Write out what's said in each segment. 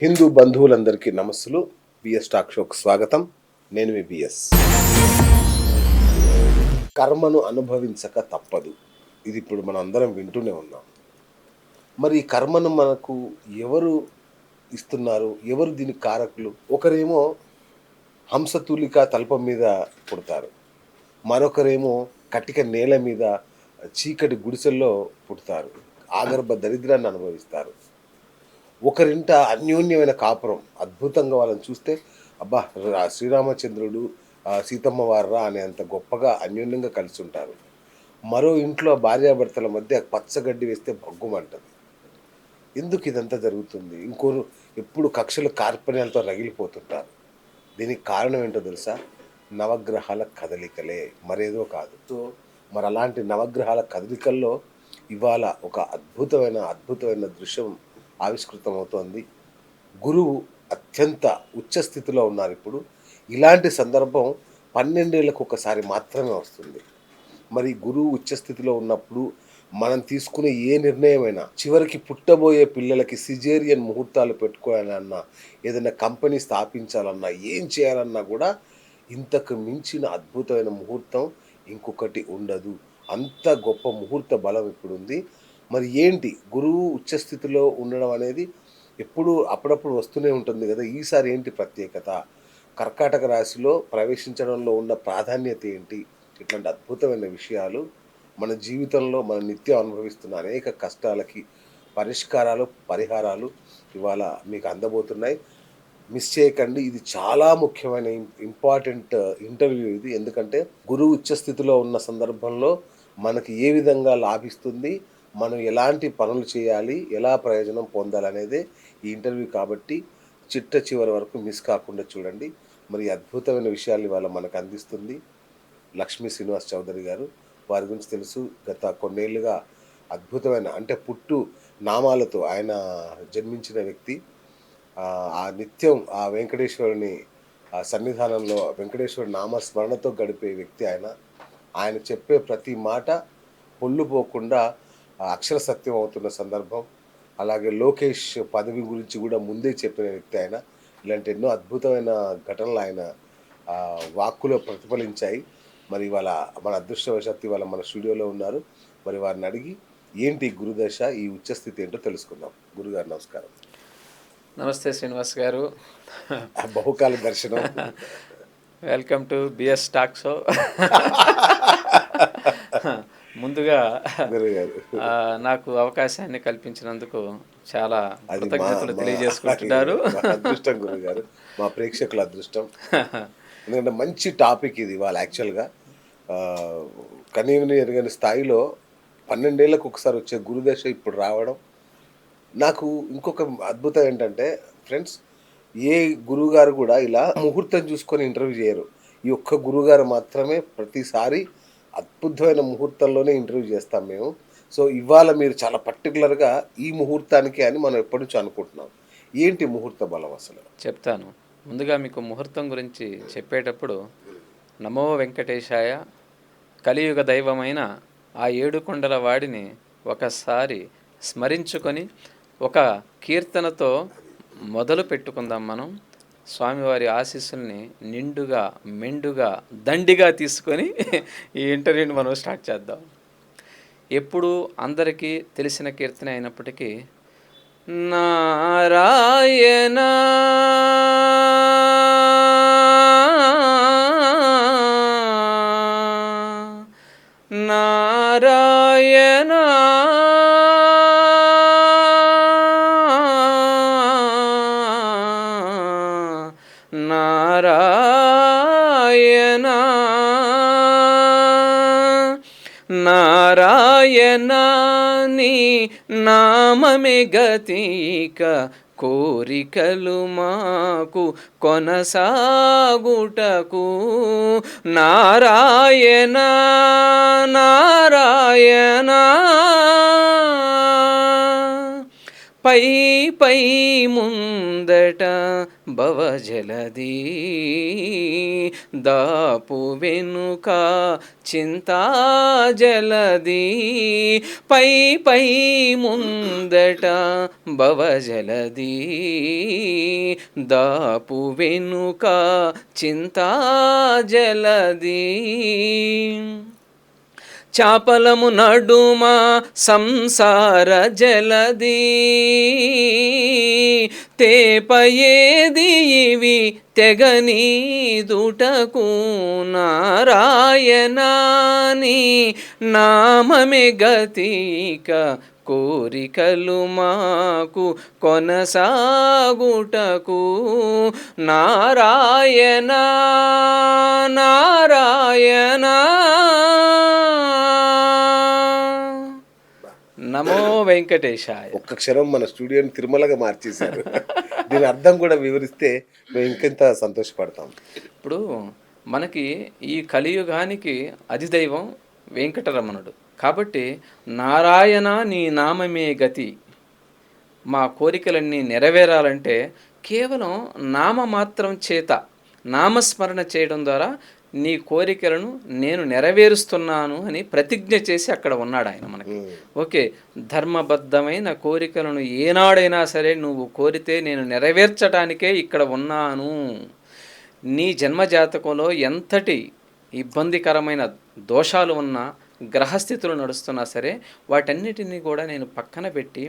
హిందూ బంధువులందరికీ నమస్సులు. BS talk షోకు స్వాగతం. నేను మీ బిఎస్. కర్మను అనుభవించక తప్పదు. ఇది ఇప్పుడు మనం అందరం వింటూనే ఉన్నాం. మరి ఈ కర్మను మనకు ఎవరు ఇస్తున్నారు? ఎవరు దీనికి కారకులు? ఒకరేమో హంసతూలిక తల్పం మీద పుడతారు. మరొకరేమో కటిక నేల మీద చీకటి గుడిసెల్లో పుడతారు. ఆగర్భ దరిద్రాన్ని అనుభవిస్తారు. ఒకరింట అన్యోన్యమైన కాపురం. అద్భుతంగా వాళ్ళని చూస్తే అబ్బా! శ్రీరామచంద్రుడు, సీతమ్మ వారురా అనేంత గొప్పగా అన్యోన్యంగా కలిసుంటారు. మరో ఇంట్లో భార్యాభర్తల మధ్య పచ్చగడ్డి వేస్తే భగ్గుమంటది. ఎందుకు ఇదంతా జరుగుతుంది? ఇంకోరు ఎప్పుడు కక్షలు కార్పణ్యాలతో రగిలిపోతుంటారు. దీనికి కారణం ఏంటో తెలుసా? నవగ్రహాల కదలికలే, మరేదో కాదు. సో మరలాంటి నవగ్రహాల కదలికల్లో ఇవాళ ఒక అద్భుతమైన దృశ్యం ఆవిష్కృతమవుతోంది. గురువు అత్యంత ఉచ్చ స్థితిలో ఉన్నారిప్పుడు. ఇలాంటి సందర్భం 12 ఏళ్లకు ఒకసారి మాత్రమే వస్తుంది. మరి గురువు ఉచ్చ స్థితిలో ఉన్నప్పుడు మనం తీసుకునే ఏ నిర్ణయమైనా చివరికి పుట్టబోయే పిల్లలకి సిజేరియన్ ముహూర్తాలు పెట్టుకోవాలన్నా, ఏదైనా కంపెనీ స్థాపించాలన్నా, ఏం చేయాలన్నా కూడా ఇంతకు మించిన అద్భుతమైన ముహూర్తం ఇంకొకటి ఉండదు. అంత గొప్ప ముహూర్త బలం ఇప్పుడుంది. మరి ఏంటి గురువు ఉచ్చస్థితిలో ఉండడం అనేది అప్పుడప్పుడు వస్తూనే ఉంటుంది కదా! ఈసారి ఏంటి ప్రత్యేకత? కర్కాటక రాశిలో ప్రవేశించడంలో ఉన్న ప్రాధాన్యత ఏంటి? ఇట్లాంటి అద్భుతమైన విషయాలు మన జీవితంలో మనం నిత్యం అనుభవిస్తున్న అనేక కష్టాలకి పరిష్కారాలు, పరిహారాలు ఇవాళ మీకు అందబోతున్నాయి. మిస్ చేయకండి. ఇది చాలా ముఖ్యమైన ఇంపార్టెంట్ ఇంటర్వ్యూ ఇది. ఎందుకంటే గురువు ఉచ్చ స్థితిలో ఉన్న సందర్భంలో మనకి ఏ విధంగా లాభిస్తుంది, మనం ఎలాంటి పనులు చేయాలి, ఎలా ప్రయోజనం పొందాలనేదే ఈ ఇంటర్వ్యూ కాబట్టి చిట్ట చివరి వరకు మిస్ కాకుండా చూడండి. మరి అద్భుతమైన విషయాలు ఇవాళ మనకు అందిస్తుంది లక్ష్మీ శ్రీనివాస్ చౌదరి గారు. వారి గురించి తెలుసు. గత కొన్నేళ్లుగా అద్భుతమైన అంటే పుట్టు నామాలతో ఆయన జన్మించిన వ్యక్తి. ఆ నిత్యం ఆ వెంకటేశ్వరుని సన్నిధానంలో వెంకటేశ్వరుని నామస్మరణతో గడిపే వ్యక్తి ఆయన. ఆయన చెప్పే ప్రతి మాట పొల్లుపోకుండా అక్షర సత్యం అవుతున్న సందర్భం. అలాగే లోకేష్ పదవి గురించి కూడా ముందే చెప్పిన వ్యక్తి ఆయన. ఇలాంటి ఎన్నో అద్భుతమైన ఘటనలు ఆయన వాక్కులో ప్రతిఫలించాయి. మరి ఇవాళ మన అదృష్టవశాత్తు ఇవాళ మన స్టూడియోలో ఉన్నారు. మరి వారిని అడిగి ఏంటి గురుదశ, ఈ ఉచ్చస్థితి ఏంటో తెలుసుకుందాం. గురుగారు నమస్కారం. నమస్తే శ్రీనివాస్ గారు. బహుకాల దర్శనం. Welcome to BS talk show. ముందుగా నాకు అవకాశాన్ని కల్పించినందుకు చాలా కృతజ్ఞతలు తెలియజేసుకుంటున్నారు. అదృష్టం గురుగారు, మా ప్రేక్షకుల అదృష్టం. ఎందుకంటే మంచి టాపిక్ ఇది ఇవాళ. యాక్చువల్గా కనీవిని ఎరగని స్థాయిలో 12 ఏళ్లకు ఒకసారి వచ్చే గురుదశ ఇప్పుడు రావడం. నాకు ఇంకొక అద్భుతం ఏంటంటే ఫ్రెండ్స్, ఏ గురువుగారు కూడా ఇలా ముహూర్తం చూసుకొని ఇంటర్వ్యూ చేయరు. ఈ ఒక్క గురువుగారు మాత్రమే ప్రతిసారి అద్భుతమైన ముహూర్తంలోనే ఇంటర్వ్యూ చేస్తాం మేము. సో ఇవాళ మీరు చాలా పర్టికులర్గా ఈ ముహూర్తానికి అని మనం ఎప్పటి నుంచో అనుకుంటున్నాం. ఏంటి ముహూర్త బలం అసలు? చెప్తాను. ముందుగా మీకు ముహూర్తం గురించి చెప్పేటప్పుడు నమో వెంకటేశాయ, కలియుగ దైవమైన ఆ ఏడుకొండల వాడిని ఒకసారి స్మరించుకొని ఒక కీర్తనతో మొదలు పెట్టుకుందాం. మనం స్వామివారి ఆశీస్సుల్ని నిండుగా మెండుగా దండిగా తీసుకొని ఈ ఇంటర్వ్యూని మనం స్టార్ట్ చేద్దాం. ఎప్పుడు అందరికీ తెలిసిన కీర్తన అయినప్పటికీ నారాయణ నారాయణ నారాయణ నారాయణ నీ నామమే గతిక కోరికలు మాకు కొనసాగుటకు నారాయణ నారాయణ పై పై ముందట భవజలది, దాపు వెనుక చింతా జలది. పై పై ముందట భవజలది, దాపు వెనుక చింతా జలది. చాపలము నడుమ సంసార జలది, తేపయేది ఇవి తెగనీదుటకు. నారాయణాని నామమే గతిక, కోరికలు మాకు కొనసాగుటకు. నారాయణ నారాయణ. నమో వెంకటేశాయ. ఒక్క క్షణం మన స్టూడియోని తిరుమలగా మార్చేశారు. దీని అర్థం కూడా వివరిస్తే మేము ఇంకెంత సంతోషపడతాం. ఇప్పుడు మనకి ఈ కలియుగానికి అధిదైవం వెంకటరమణుడు కాబట్టి, నారాయణ నీ నామమే గతి, మా కోరికలన్నీ నెరవేరాలంటే కేవలం నామమాత్రం చేత నామస్మరణ చేయడం ద్వారా నీ కోరికలను నేను నెరవేరుస్తున్నాను అని ప్రతిజ్ఞ చేసి అక్కడ ఉన్నాడు ఆయన మనకి. ఓకే, ధర్మబద్ధమైన కోరికలను ఏనాడైనా సరే నువ్వు కోరితే నేను నెరవేర్చడానికే ఇక్కడ ఉన్నాను. నీ జన్మజాతకంలో ఎంతటి ఇబ్బందికరమైన దోషాలు ఉన్నా, గ్రహస్థితులు నడుస్తున్నా సరే వాటన్నిటినీ కూడా నేను పక్కన పెట్టి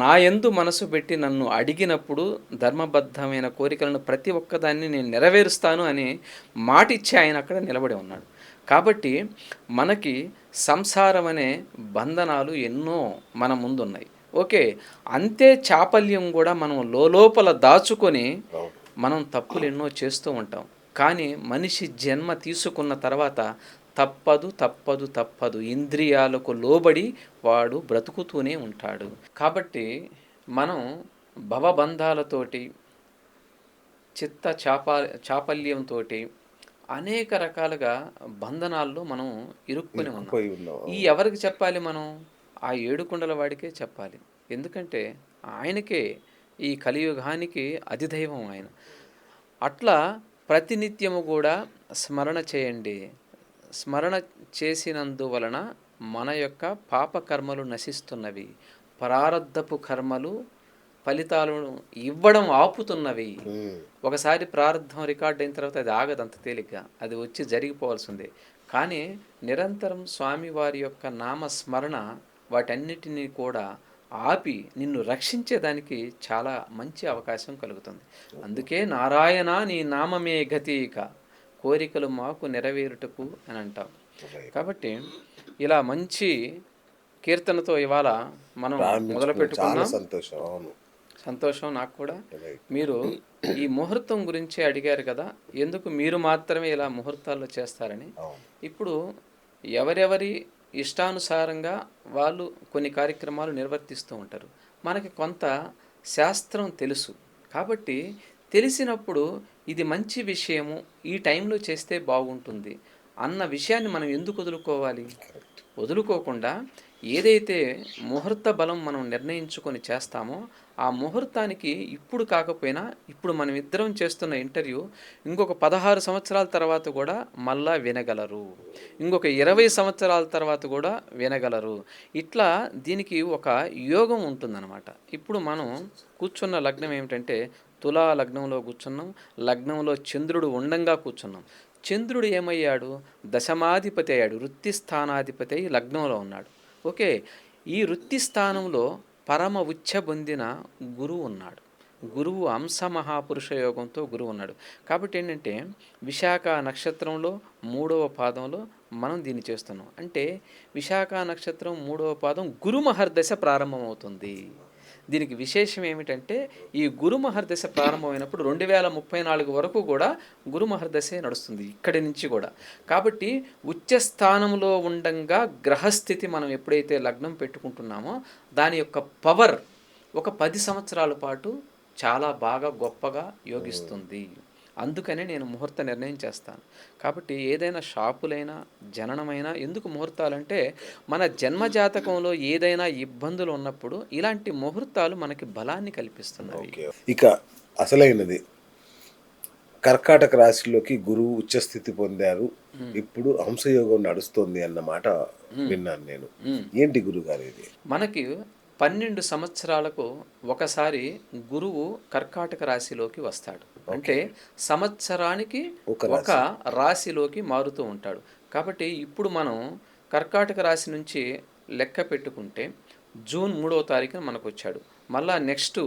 నా యందు మనసు పెట్టి నన్ను అడిగినప్పుడు ధర్మబద్ధమైన కోరికలను ప్రతి ఒక్కదాన్ని నేను నెరవేరుస్తాను అని మాటిచ్చి ఆయన అక్కడ నిలబడి ఉన్నాడు. కాబట్టి మనకి సంసారం అనే బంధనాలు ఎన్నో మన ముందున్నాయి. ఓకే, అంతే చాపల్యం కూడా మనం లోపల దాచుకొని మనం తప్పులు ఎన్నో చేస్తూ ఉంటాం. కానీ మనిషి జన్మ తీసుకున్న తర్వాత తప్పదు తప్పదు తప్పదు ఇంద్రియాలకు లోబడి వాడు బ్రతుకుతూనే ఉంటాడు. కాబట్టి మనం భవబంధాలతోటి చిత్త చాపల్యంతో అనేక రకాలుగా బంధనాల్లో మనం ఇరుక్కుని ఉన్నాం. ఈ ఎవరికి చెప్పాలి? మనం ఆ ఏడుకొండల వాడికే చెప్పాలి. ఎందుకంటే ఆయనకే ఈ కలియుగానికి అధిదైవం ఆయన. అట్లా ప్రతినిత్యము కూడా స్మరణ చేయండి. స్మరణ చేసినందువలన మన యొక్క పాపకర్మలు నశిస్తున్నవి, ప్రారబ్ధపు కర్మలు ఫలితాలను ఇవ్వడం ఆపుతున్నవి. ఒకసారి ప్రారంధం రికార్డ్ అయిన తర్వాత అది ఆగదంత తేలిగ్గా, అది వచ్చి జరిగిపోవాల్సిందే. కానీ నిరంతరం స్వామివారి యొక్క నామస్మరణ వాటన్నిటినీ కూడా ఆపి నిన్ను రక్షించేదానికి చాలా మంచి అవకాశం కలుగుతుంది. అందుకే నారాయణ నీ నామమే గతిక, కోరికలు మాకు నెరవేరుటకు అని అంటాం. కాబట్టి ఇలా మంచి కీర్తనతో ఇవాళ మనం మొదలు పెట్టుకున్నాం. సంతోషం నాకు కూడా. మీరు ఈ ముహూర్తం గురించి అడిగారు కదా, ఎందుకు మీరు మాత్రమే ఇలా ముహూర్తాల్లో చేస్తారని. ఇప్పుడు ఎవరెవరి ఇష్టానుసారంగా వాళ్ళు కొన్ని కార్యక్రమాలు నిర్వర్తిస్తూ ఉంటారు. మనకి కొంత శాస్త్రం తెలుసు కాబట్టి తెలిసినప్పుడు ఇది మంచి విషయము, ఈ టైంలో చేస్తే బాగుంటుంది అన్న విషయాన్ని మనం ఎందుకు వదులుకోవాలి? వదులుకోకుండా ఏదైతే ముహూర్త బలం మనం నిర్ణయించుకొని చేస్తామో ఆ ముహూర్తానికి ఇప్పుడు కాకపోయినా, ఇప్పుడు మనం ఇద్దరం చేస్తున్న ఇంటర్వ్యూ ఇంకొక 16 సంవత్సరాల తర్వాత కూడా మళ్ళా వినగలరు, ఇంకొక 20 సంవత్సరాల తర్వాత కూడా వినగలరు. ఇట్లా దీనికి ఒక యోగం ఉంటుందన్నమాట. ఇప్పుడు మనం కూర్చున్న లగ్నం ఏమిటంటే తులా లగ్నంలో కూర్చున్నాం. లగ్నంలో చంద్రుడు ఉండంగా కూర్చున్నాం. చంద్రుడు ఏమయ్యాడు? దశమాధిపతి అయ్యాడు, వృత్తి స్థానాధిపతి అయి లగ్నంలో ఉన్నాడు. ఓకే, ఈ వృత్తి స్థానంలో పరమ ఉచ్చ పొందిన గురువు ఉన్నాడు. గురువు అంశ మహాపురుష యోగంతో గురువు ఉన్నాడు. కాబట్టి ఏంటంటే విశాఖ నక్షత్రంలో 3వ పాదంలో మనం దీన్ని చేస్తున్నాం. అంటే విశాఖ నక్షత్రం 3వ పాదం గురు మహర్దశ ప్రారంభమవుతుంది. దీనికి విశేషం ఏమిటంటే ఈ గురు మహర్దశ ప్రారంభమైనప్పుడు 2034 వరకు కూడా గురు మహర్దశే నడుస్తుంది ఇక్కడి నుంచి కూడా. కాబట్టి ఉచ్చ స్థానంలో ఉండంగా గ్రహస్థితి మనం ఎప్పుడైతే లగ్నం పెట్టుకుంటున్నామో దాని యొక్క పవర్ ఒక 10 సంవత్సరాల పాటు చాలా బాగా గొప్పగా యోగిస్తుంది. అందుకనే నేను ముహూర్త నిర్ణయం చేస్తాను. కాబట్టి ఏదైనా షాపులైనా, జననమైనా ఎందుకు ముహూర్తాలంటే, మన జన్మజాతకంలో ఏదైనా ఇబ్బందులు ఉన్నప్పుడు ఇలాంటి ముహూర్తాలు మనకి బలాన్ని కల్పిస్తున్నవి. ఓకే. ఇక అసలైనది కర్కాటక రాశిలోకి గురువు ఉచ్చస్థితి పొందారు. ఇప్పుడు హంసయోగం నడుస్తుంది అన్న మాట విన్నాను నేను. మ్మ్. ఏంటి గురుగారు ఇది? మనకి 12 సంవత్సరాలకు ఒకసారి గురువు కర్కాటక రాశిలోకి వస్తాడు. అంటే సంవత్సరానికి ఒక ఒక రాశిలోకి మారుతూ ఉంటాడు. కాబట్టి ఇప్పుడు మనం కర్కాటక రాశి నుంచి లెక్క పెట్టుకుంటే జూన్ 3వ తారీఖున మనకు వచ్చాడు. మళ్ళా నెక్స్ట్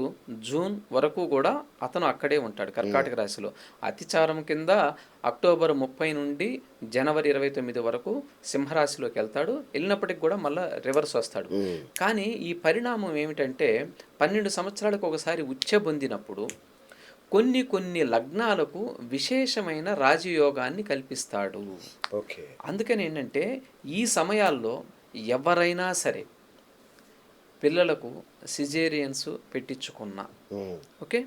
జూన్ వరకు కూడా అతను అక్కడే ఉంటాడు కర్కాటక రాశిలో. అతిచారం కింద అక్టోబర్ 30 నుండి జనవరి 29 వరకు సింహరాశిలోకి వెళ్తాడు. వెళ్ళినప్పటికి కూడా మళ్ళీ రివర్స్ వస్తాడు. కానీ ఈ పరిణామం ఏమిటంటే 12 సంవత్సరాలకు ఒకసారి ఉచ్చ పొందినప్పుడు కొన్ని కొన్ని లగ్నాలకు విశేషమైన రాజయోగాన్ని కల్పిస్తాడు. ఓకే. అందుకని ఏంటంటే ఈ సమయాల్లో ఎవరైనా సరే పిల్లలకు సిజేరియన్స్ పెట్టించుకున్నా, ఓకే,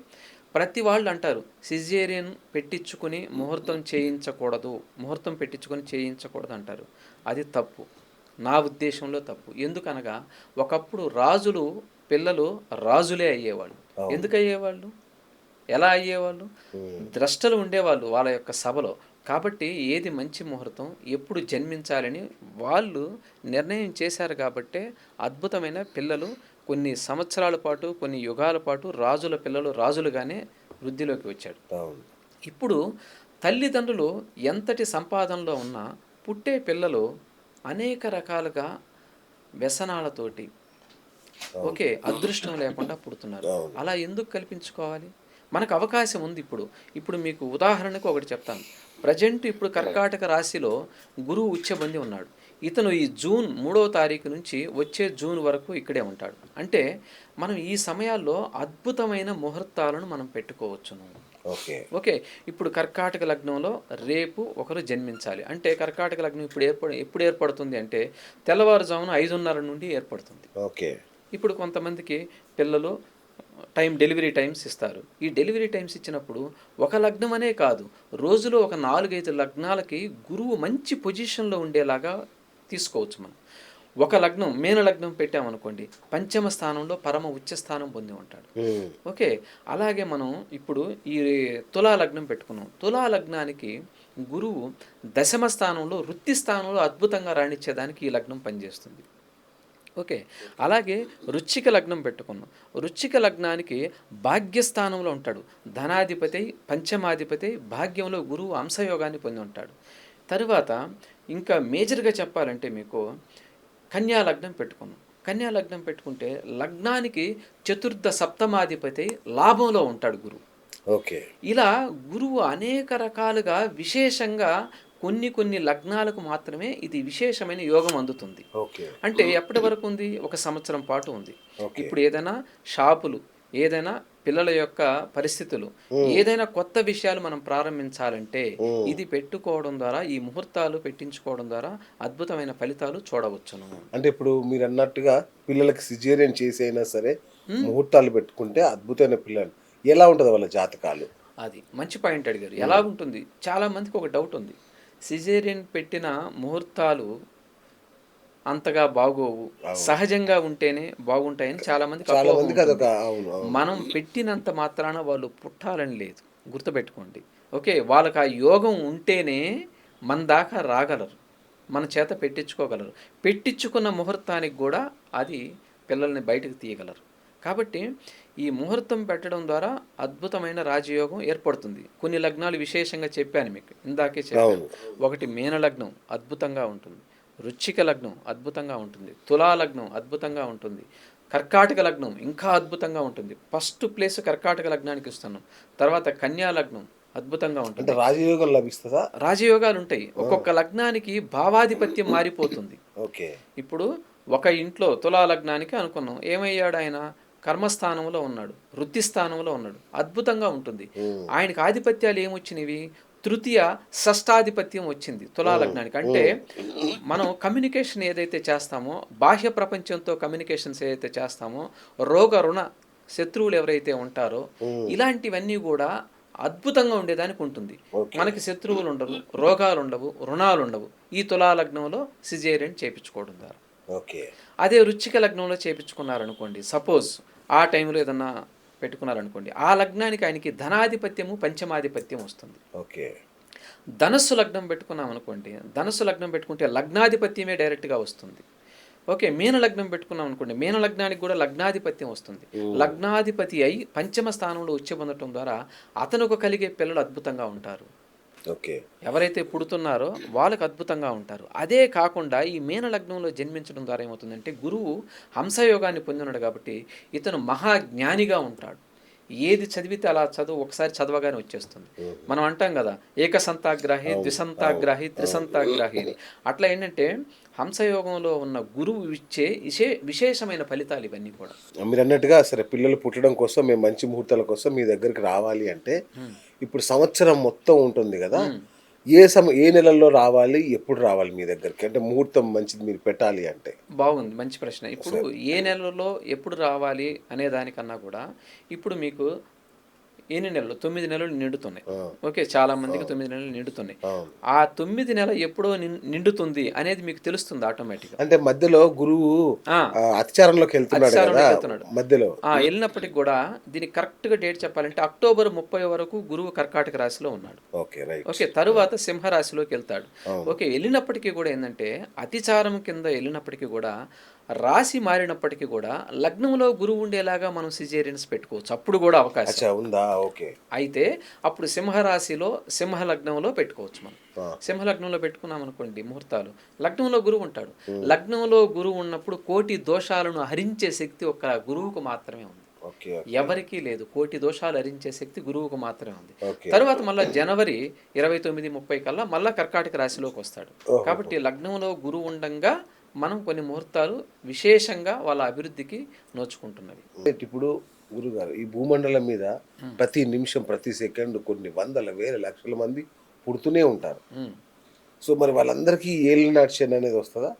ప్రతి వాళ్ళు అంటారు సిజేరియన్ పెట్టించుకుని ముహూర్తం చేయించకూడదు అంటారు. అది తప్పు, నా ఉద్దేశంలో తప్పు. ఎందుకనగా ఒకప్పుడు రాజులు పిల్లలు రాజులే అయ్యేవాళ్ళు. ఎందుకు అయ్యేవాళ్ళు? ఎలా అయ్యేవాళ్ళు? ద్రష్టలు ఉండేవాళ్ళు వాళ్ళ యొక్క సభలో. కాబట్టి ఏది మంచి ముహూర్తం, ఎప్పుడు జన్మించాలని వాళ్ళు నిర్ణయం చేశారు. కాబట్టే అద్భుతమైన పిల్లలు కొన్ని సంవత్సరాల పాటు, కొన్ని యుగాల పాటు రాజుల పిల్లలు రాజులుగానే వృద్ధిలోకి వచ్చాడు. ఇప్పుడు తల్లిదండ్రులు ఎంతటి సంపాదనలో ఉన్నా పుట్టే పిల్లలు అనేక రకాలుగా వ్యసనాలతోటి, ఓకే, అదృష్టం లేకుండా పుడుతున్నారు. అలా ఎందుకు కల్పించుకోవాలి? మనకు అవకాశం ఉంది. ఇప్పుడు మీకు ఉదాహరణకు ఒకటి చెప్తాను. ప్రజెంట్ ఇప్పుడు కర్కాటక రాశిలో గురువు ఉచ్చబంది ఉన్నాడు. ఇతను ఈ జూన్ 3వ తారీఖు నుంచి వచ్చే జూన్ వరకు ఇక్కడే ఉంటాడు. అంటే మనం ఈ సమయాల్లో అద్భుతమైన ముహూర్తాలను మనం పెట్టుకోవచ్చును. ఓకే. ఇప్పుడు కర్కాటక లగ్నంలో రేపు ఒకరు జన్మించాలి అంటే కర్కాటక లగ్నం ఎప్పుడు ఏర్పడుతుంది అంటే తెల్లవారుజామున 5:30 నుండి ఏర్పడుతుంది. ఓకే. ఇప్పుడు కొంతమందికి పిల్లలు డెలివరీ టైమ్స్ ఇస్తారు. ఈ డెలివరీ టైమ్స్ ఇచ్చినప్పుడు ఒక లగ్నం అనే కాదు, రోజులో ఒక 4-5 లగ్నాలకి గురువు మంచి పొజిషన్లో ఉండేలాగా తీసుకోవచ్చు మనం. ఒక లగ్నం మీన లగ్నం పెట్టామనుకోండి, పంచమ స్థానంలో పరమ ఉచ్చ స్థానం పొంది ఉంటాడు. ఓకే. అలాగే మనం ఇప్పుడు ఈ తులా లగ్నం పెట్టుకున్నాం. తులా లగ్నానికి గురువు దశమ స్థానంలో వృత్తి స్థానంలో అద్భుతంగా రాణించేదానికి ఈ లగ్నం పనిచేస్తుంది. ఓకే. అలాగే వృశ్చిక లగ్నం పెట్టుకున్నాం. వృశ్చిక లగ్నానికి భాగ్యస్థానంలో ఉంటాడు. ధనాధిపతి, పంచమాధిపతి, భాగ్యంలో గురువు అంశయోగాన్ని పొంది ఉంటాడు. తరువాత ఇంకా మేజర్గా చెప్పాలంటే మీకు కన్యా లగ్నం పెట్టుకున్నాం. కన్యా లగ్నం పెట్టుకుంటే లగ్నానికి చతుర్థ సప్తమాధిపతి లాభంలో ఉంటాడు గురువు. ఓకే. ఇలా గురువు అనేక రకాలుగా విశేషంగా కొన్ని లగ్నాలకు మాత్రమే ఇది విశేషమైన యోగం అందుతుంది. అంటే ఎప్పటి వరకు ఉంది? ఒక సంవత్సరం పాటు ఉంది. ఇప్పుడు ఏదైనా షాపులు, ఏదైనా పిల్లల యొక్క పరిస్థితులు, ఏదైనా కొత్త విషయాలు మనం ప్రారంభించాలంటే ఇది పెట్టుకోవడం ద్వారా, ఈ ముహూర్తాలు పెట్టించుకోవడం ద్వారా అద్భుతమైన ఫలితాలు చూడవచ్చును. అంటే ఇప్పుడు మీరు అన్నట్టుగా పిల్లలకి సిజేరియన్ చేసైనా సరే ముహూర్తాలు పెట్టుకుంటే అద్భుతమైన పిల్లలు ఎలా ఉంటుంది వాళ్ళ జాతకాలు? అది మంచి పాయింట్ అడిగారు. ఎలా ఉంటుంది? చాలా మందికి ఒక డౌట్ ఉంది. సిజేరియన్ పెట్టిన ముహూర్తాలు అంతగా బాగోవు, సహజంగా ఉంటేనే బాగుంటాయని చాలా మందికి. మనం పెట్టినంత మాత్రాన వాళ్ళు పుట్టాలని లేదు, గుర్తుపెట్టుకోండి. ఓకే. వాళ్ళకి ఆ యోగం ఉంటేనే మన దాకా రాగలరు, మన చేత పెట్టించుకోగలరు. పెట్టించుకున్న ముహూర్తానికి కూడా అది పిల్లల్ని బయటకు తీయగలరు. కాబట్టి ఈ ముహూర్తం పెట్టడం ద్వారా అద్భుతమైన రాజయోగం ఏర్పడుతుంది. కొన్ని లగ్నాలు విశేషంగా చెప్పాను మీకు, ఇందాకే చెప్పాను. ఒకటి మీన లగ్నం అద్భుతంగా ఉంటుంది, వృశ్చిక లగ్నం అద్భుతంగా ఉంటుంది, తులా లగ్నం అద్భుతంగా ఉంటుంది, కర్కాటక లగ్నం ఇంకా అద్భుతంగా ఉంటుంది. ఫస్ట్ ప్లేస్ కర్కాటక లగ్నానికి ఇస్తున్నాం. తర్వాత కన్యా లగ్నం అద్భుతంగా ఉంటుంది. రాజయోగం లభిస్తుందా? రాజయోగాలు ఉంటాయి. ఒక్కొక్క లగ్నానికి భావాధిపత్యం మారిపోతుంది. ఓకే. ఇప్పుడు ఒక ఇంట్లో తులా లగ్నానికి అనుకున్నాం, ఏమయ్యాడు ఆయన? కర్మస్థానంలో ఉన్నాడు, వృత్తి స్థానంలో ఉన్నాడు, అద్భుతంగా ఉంటుంది. ఆయనకు ఆధిపత్యాలు ఏమొచ్చినవి? తృతీయ షష్టాధిపత్యం వచ్చింది తులా లగ్నానికి. అంటే మనం కమ్యూనికేషన్ ఏదైతే చేస్తామో, బాహ్య ప్రపంచంతో కమ్యూనికేషన్స్ ఏదైతే చేస్తామో, రోగ రుణ శత్రువులు ఎవరైతే ఉంటారో ఇలాంటివన్నీ కూడా అద్భుతంగా ఉండేదానికి ఉంటుంది. ఓకే. మనకి శత్రువులు ఉండవు, రోగాలు ఉండవు, రుణాలు ఉండవు. ఈ తులా లగ్నంలో సిజేరియన్ చేపించుకోవడం ద్వారా. ఓకే. అదే వృశ్చిక లగ్నంలో చేపించుకున్నారనుకోండి, సపోజ్ ఆ టైంలో ఏదన్నా పెట్టుకున్నారనుకోండి, ఆ లగ్నానికి ఆయనకి ధనాధిపత్యము పంచమాధిపత్యం వస్తుంది. ఓకే. ధనస్సు లగ్నం పెట్టుకున్నాం అనుకోండి, ధనస్సు లగ్నం పెట్టుకుంటే లగ్నాధిపత్యమే డైరెక్ట్గా వస్తుంది. ఓకే, మీన లగ్నం పెట్టుకున్నాం అనుకోండి, మీన లగ్నానికి కూడా లగ్నాధిపత్యం వస్తుంది. లగ్నాధిపతి అయి పంచమ స్థానంలో ఉచ్చ పొందటం ద్వారా అతనుకు కలిగే పిల్లలు అద్భుతంగా ఉంటారు. ఓకే. ఎవరైతే పుడుతున్నారో వాళ్ళకి అద్భుతంగా ఉంటారు. అదే కాకుండా ఈ మీన లగ్నంలో జన్మించడం ద్వారా ఏమవుతుందంటే, గురువు హంసయోగాన్ని పొందినాడు కాబట్టి ఇతను మహాజ్ఞానిగా ఉంటాడు. ఏది చదివితే అలా చదువు ఒకసారి చదవగానే వచ్చేస్తుంది. మనం అంటాం కదా, ఏకసంతాగ్రాహి, ద్విసంతాగ్రాహి, త్రిసంతాగ్రాహి అని. అట్లా ఏంటంటే హంసయోగంలో ఉన్న గురువు ఇచ్చే విశేషమైన ఫలితాలు ఇవన్నీ కూడా. మీరు అన్నట్టుగా సరే, పిల్లలు పుట్టడం కోసం మేము మంచి ముహూర్తాల కోసం మీ దగ్గరికి రావాలి అంటే ఇప్పుడు సంవత్సరం మొత్తం ఉంటుంది కదా, ఏ నెలల్లో రావాలి, ఎప్పుడు రావాలి మీ దగ్గరికి? అంటే ముహూర్తం మంచిది మీరు పెట్టాలి అంటే. బాగుంది, మంచి ప్రశ్న. ఇప్పుడు ఏ నెలలో ఎప్పుడు రావాలి అనే దానికన్నా కూడా ఇప్పుడు మీకు ఎన్ని నెలలు, 9 నెలలు నిండుతున్నాయి. ఓకే, చాలా మందికి 9 నెలలు నిండుతున్నాయి. ఆ 9 నెల ఎప్పుడో నిండుతుంది అనేది మీకు తెలుస్తుంది ఆటోమేటిక్గా. అంటే మధ్యలో గురువు అతిచారంలోకి వెళ్తున్నాడు కదా, మధ్యలో వెళ్ళినప్పటికి కూడా దీనికి కరెక్ట్గా డేట్ చెప్పాలంటే అక్టోబర్ 30 వరకు గురువు కర్కాటక రాశిలో ఉన్నాడు. Okay, right. ఓకే, తరువాత సింహరాశిలోకి వెళ్తాడు. ఓకే, వెళ్ళినప్పటికీ కూడా ఏంటంటే అతిచారం కింద వెళ్ళినప్పటికీ కూడా రాశి మారినప్పటికీ కూడా లగ్నంలో గురువు ఉండేలాగా మనం సిజేరియన్స్ పెట్టుకోవచ్చు. అప్పుడు కూడా అవకాశం ఉందా? ఓకే. అయితే అప్పుడు సింహరాశిలో సింహ లగ్నంలో పెట్టుకోవచ్చు. మనం సింహ లగ్నంలో పెట్టుకున్నాం అనుకోండి ముహూర్తాలు, లగ్నంలో గురువు ఉంటాడు. లగ్నంలో గురువు ఉన్నప్పుడు కోటి దోషాలను హరించే శక్తి ఒక్క గురువుకు మాత్రమే ఉంది, ఎవరికీ లేదు. కోటి దోషాలు హరించే శక్తి గురువుకు మాత్రమే ఉంది. తర్వాత మళ్ళీ జనవరి 29-30 కల్లా మళ్ళీ కర్కాటక రాశిలోకి వస్తాడు. కాబట్టి లగ్నంలో గురువు ఉండంగా మనం కొన్ని ముహూర్తాలు విశేషంగా వాళ్ళ అభివృద్ధికి నోచుకుంటున్నవి. ఇప్పుడు గురుగారు, ఈ భూమండలం మీద ప్రతి నిమిషం ప్రతి సెకండ్ కొన్ని వందల వేల లక్షల మంది పుడుతూనే ఉంటారు. సో మరి వాళ్ళందరికీ ఏలినాటి శని అనేది వస్తుందా?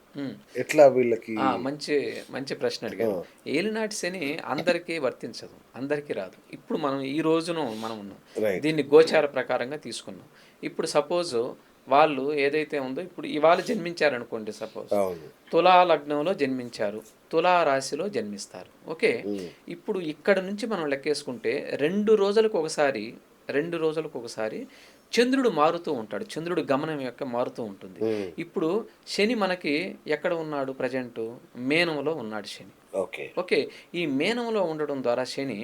ఎట్లా వీళ్ళకి? మంచి మంచి ప్రశ్న అడిగారు. ఏలినాటి శని అందరికీ వర్తించదు, అందరికీ రాదు. ఇప్పుడు మనం ఈ రోజును మనం ఉన్నాం, దీన్ని గోచార ప్రకారంగా తీసుకున్నాం. ఇప్పుడు సపోజ్ వాళ్ళు ఏదైతే ఉందో, ఇప్పుడు ఇవాళ జన్మించారనుకోండి, సపోజ్ తులా లగ్నంలో జన్మించారు, తులా రాశిలో జన్మిస్తారు. ఓకే, ఇప్పుడు ఇక్కడ నుంచి మనం లెక్కేసుకుంటే 2 రోజులకు ఒకసారి చంద్రుడు మారుతూ ఉంటాడు. చంద్రుడు గమనం యొక్క మారుతూ ఉంటుంది. ఇప్పుడు శని మనకి ఎక్కడ ఉన్నాడు? ప్రజెంట్ మేనంలో ఉన్నాడు శని. ఓకే, ఈ మేనంలో ఉండడం ద్వారా శని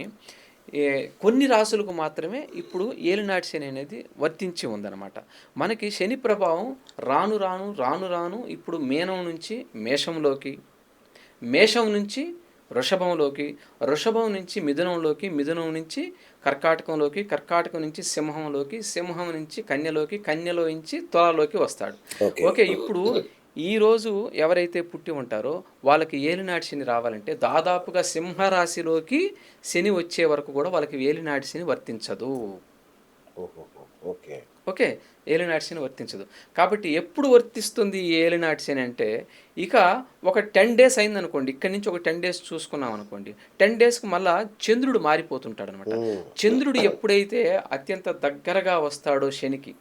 కొన్ని రాసులకు మాత్రమే ఇప్పుడు ఏలినాటి శని అనేది వర్తించి ఉందన్నమాట. మనకి శని ప్రభావం రాను రాను రాను రాను ఇప్పుడు మేనం నుంచి మేషంలోకి, మేషం నుంచి వృషభంలోకి, వృషభం నుంచి మిథునంలోకి, మిథునం నుంచి కర్కాటకంలోకి, కర్కాటకం నుంచి సింహంలోకి, సింహం నుంచి కన్యలోకి, కన్యలో నుంచి తులాలోకి వస్తాడు. ఓకే, ఇప్పుడు ఈరోజు ఎవరైతే పుట్టి ఉంటారో వాళ్ళకి ఏలినాటి శని రావాలంటే దాదాపుగా సింహరాశిలోకి శని వచ్చే వరకు కూడా వాళ్ళకి ఏలినాటి శని వర్తించదు. ఓకే, ఏలినాటి శని వర్తించదు. కాబట్టి ఎప్పుడు వర్తిస్తుంది ఈ ఏలినాటి శని అంటే, ఇక ఒక 10 డేస్ అయిందనుకోండి, ఇక్కడి నుంచి ఒక 10 డేస్ చూసుకున్నాం అనుకోండి, 10 డేస్కి మళ్ళీ చంద్రుడు మారిపోతుంటాడు అనమాట. చంద్రుడు ఎప్పుడైతే అత్యంత దగ్గరగా వస్తాడో శనికి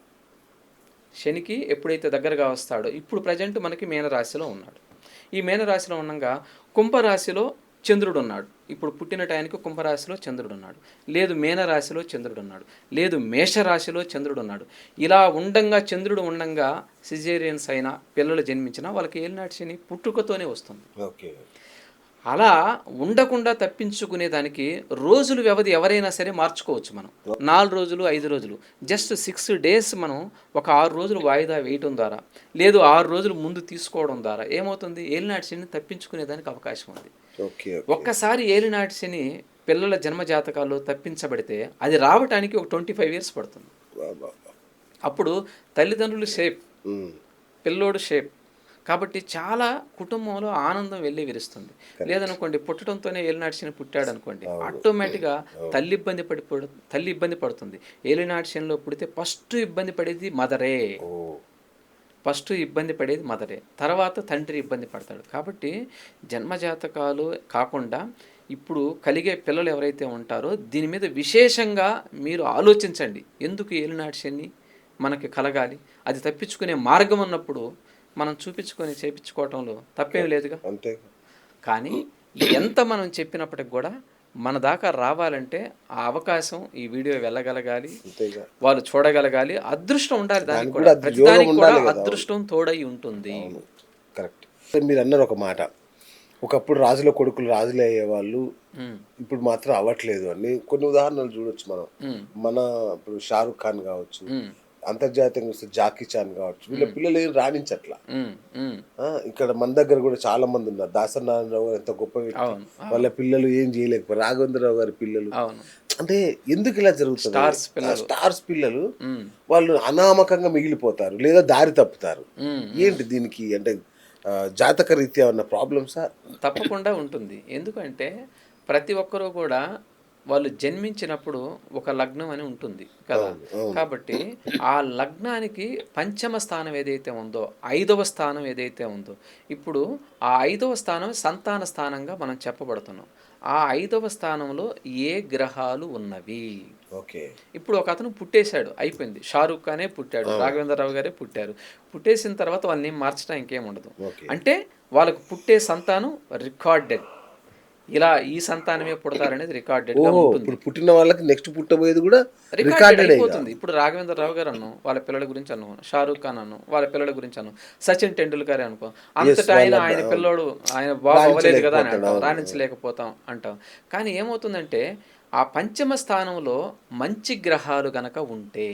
ఎప్పుడైతే దగ్గరగా వస్తాడో, ఇప్పుడు ప్రజెంట్ మనకి మీనరాశిలో ఉన్నాడు. ఈ మీనరాశిలో ఉండగా కుంభరాశిలో చంద్రుడు ఉన్నాడు. ఇప్పుడు పుట్టిన టైంకి కుంభరాశిలో చంద్రుడు ఉన్నాడు, లేదు మీనరాశిలో చంద్రుడు ఉన్నాడు, లేదు మేషరాశిలో చంద్రుడు ఉన్నాడు. ఇలా చంద్రుడు ఉండంగా సిజేరియన్స్ అయినా పిల్లలు జన్మించినా వాళ్ళకి ఏలినాటి శని పుట్టుకతోనే వస్తుంది. అలా ఉండకుండా తప్పించుకునే దానికి రోజుల వ్యవధి ఎవరైనా సరే మార్చుకోవచ్చు. మనం 4 రోజులు 5 రోజులు జస్ట్ 6 డేస్ మనం ఒక 6 రోజులు వాయిదా వేయటం ద్వారా, లేదు 6 రోజులు ముందు తీసుకోవడం ద్వారా ఏమవుతుంది, ఏలినాటి శని తప్పించుకునే దానికి అవకాశం ఉంది. ఒక్కసారి ఏలినాటి శని పిల్లల జన్మ జాతకాల్లో తప్పించబడితే అది రావటానికి ఒక 25 years పడుతుంది. అప్పుడు తల్లిదండ్రులు షేప్, పిల్లోడు షేప్. కాబట్టి చాలా కుటుంబంలో ఆనందం వెళ్ళి విరుస్తుంది. లేదనుకోండి, పుట్టడంతోనే ఏలినాటి శని పుట్టాడు అనుకోండి, ఆటోమేటిక్గా తల్లి ఇబ్బంది పడుతుంది. ఏలినాటి శనిలో పుడితే ఫస్ట్ ఇబ్బంది పడేది మదరే, తర్వాత తండ్రి ఇబ్బంది పడతాడు. కాబట్టి జన్మజాతకాలు కాకుండా ఇప్పుడు కలిగే పిల్లలు ఎవరైతే ఉంటారో దీని మీద విశేషంగా మీరు ఆలోచించండి. ఎందుకు ఏలినాటి శని మనకి కలగాలి? అది తప్పించుకునే మార్గం ఉన్నప్పుడు మనం చూపించుకొని చేపించుకోవటంలో తప్పేం లేదుగా. అంతే. కానీ ఎంత మనం చెప్పినప్పటికి కూడా మన దాకా రావాలంటే ఆ అవకాశం ఈ వీడియో వెళ్ళగలగాలి, అంతేగా. వాళ్ళు చూడగలగాలి, అదృష్టం ఉండాలి. దానికి కూడా కూడా అది యోగం ప్రతిదానికి కూడా ఉండాలి కదా. అదృష్టం తోడై ఉంటుంది. కరెక్ట్. మీరు అన్నారు ఒక మాట, ఒకప్పుడు రాజుల కొడుకులు రాజులే అయ్యేవాళ్ళు, ఉమ్, ఇప్పుడు మాత్రం అవ్వట్లేదు అని కొన్ని ఉదాహరణలు చూడొచ్చు మనం. ఉమ్, మన ఇప్పుడు షారుఖ్ ఖాన్ కావచ్చు, ఉమ్, అంతర్జాతీయంగా వస్తే జాకీ చాన్ కావచ్చు, వీళ్ళ పిల్లలు ఏం రాణించట్లా. ఉమ్, ఉమ్. ఇక్కడ మన దగ్గర కూడా చాలా మంది ఉన్నారు. దాసనారాయణరావు గారు ఎంత గొప్ప వ్యక్తి, అవును, వాళ్ళ పిల్లలు ఏం చేయలేకపోయారు. రాఘవేంద్రరావు గారి పిల్లలు. అవును. అంటే ఎందుకు ఇలా జరుగుతుంది? స్టార్స్ పిల్లలు. స్టార్స్ పిల్లలు ఉమ్, వాళ్ళు అనామకంగా మిగిలిపోతారు లేదా దారి తప్పుతారు. ఉమ్. ఏంటి దీనికి అంటే జాతక రీత్యా ఉన్న ప్రాబ్లమ్సా? తప్పకుండా ఉంటుంది. ఎందుకంటే ప్రతి ఒక్కరూ కూడా వాళ్ళు జన్మించినప్పుడు ఒక లగ్నం అని ఉంటుంది కదా. కాబట్టి ఆ లగ్నానికి పంచమ స్థానం ఏదైతే ఉందో, 5వ స్థానం ఏదైతే ఉందో, ఇప్పుడు ఆ 5వ స్థానం సంతాన స్థానంగా మనం చెప్పబడుతున్నాం. ఆ 5వ స్థానంలో ఏ గ్రహాలు ఉన్నవి? ఓకే. ఇప్పుడు ఒక అతను పుట్టేశాడు, అయిపోయింది. షారూఖ్ ఖానే పుట్టాడు, రాఘవేంద్రరావు గారే పుట్టారు. పుట్టేసిన తర్వాత వాళ్ళని మార్చడం ఇంకేం ఉండదు. అంటే వాళ్ళకు పుట్టే సంతానం రికార్డెడ్. ఇలా ఈ సంతానమే పుడతారనేది రికార్డెడ్గా ఉంటుంది. ఇప్పుడు పుట్టిన వాళ్ళకి నెక్స్ట్ పుట్టబోయేది కూడా రికార్డెడ్ రికార్డెడ్ అయిపోతుంది. ఇప్పుడు రాఘవేంద్రరావు గారు అన్నాం, వాళ్ళ పిల్లల గురించి అన్నాం. షారూఖ్ ఖాన్ అన్నాం, వాళ్ళ పిల్లల గురించి అన్నాం. సచిన్ టెండూల్కర్ అనుకో, అంతటా ఆయన పిల్లోడు ఆయన బాబు అవ్వలేదు కదా అని అంటాం, రాణించలేకపోతాం అంటాం. కానీ ఏమవుతుందంటే ఆ పంచమ స్థానంలో మంచి గ్రహాలు గనక ఉంటే,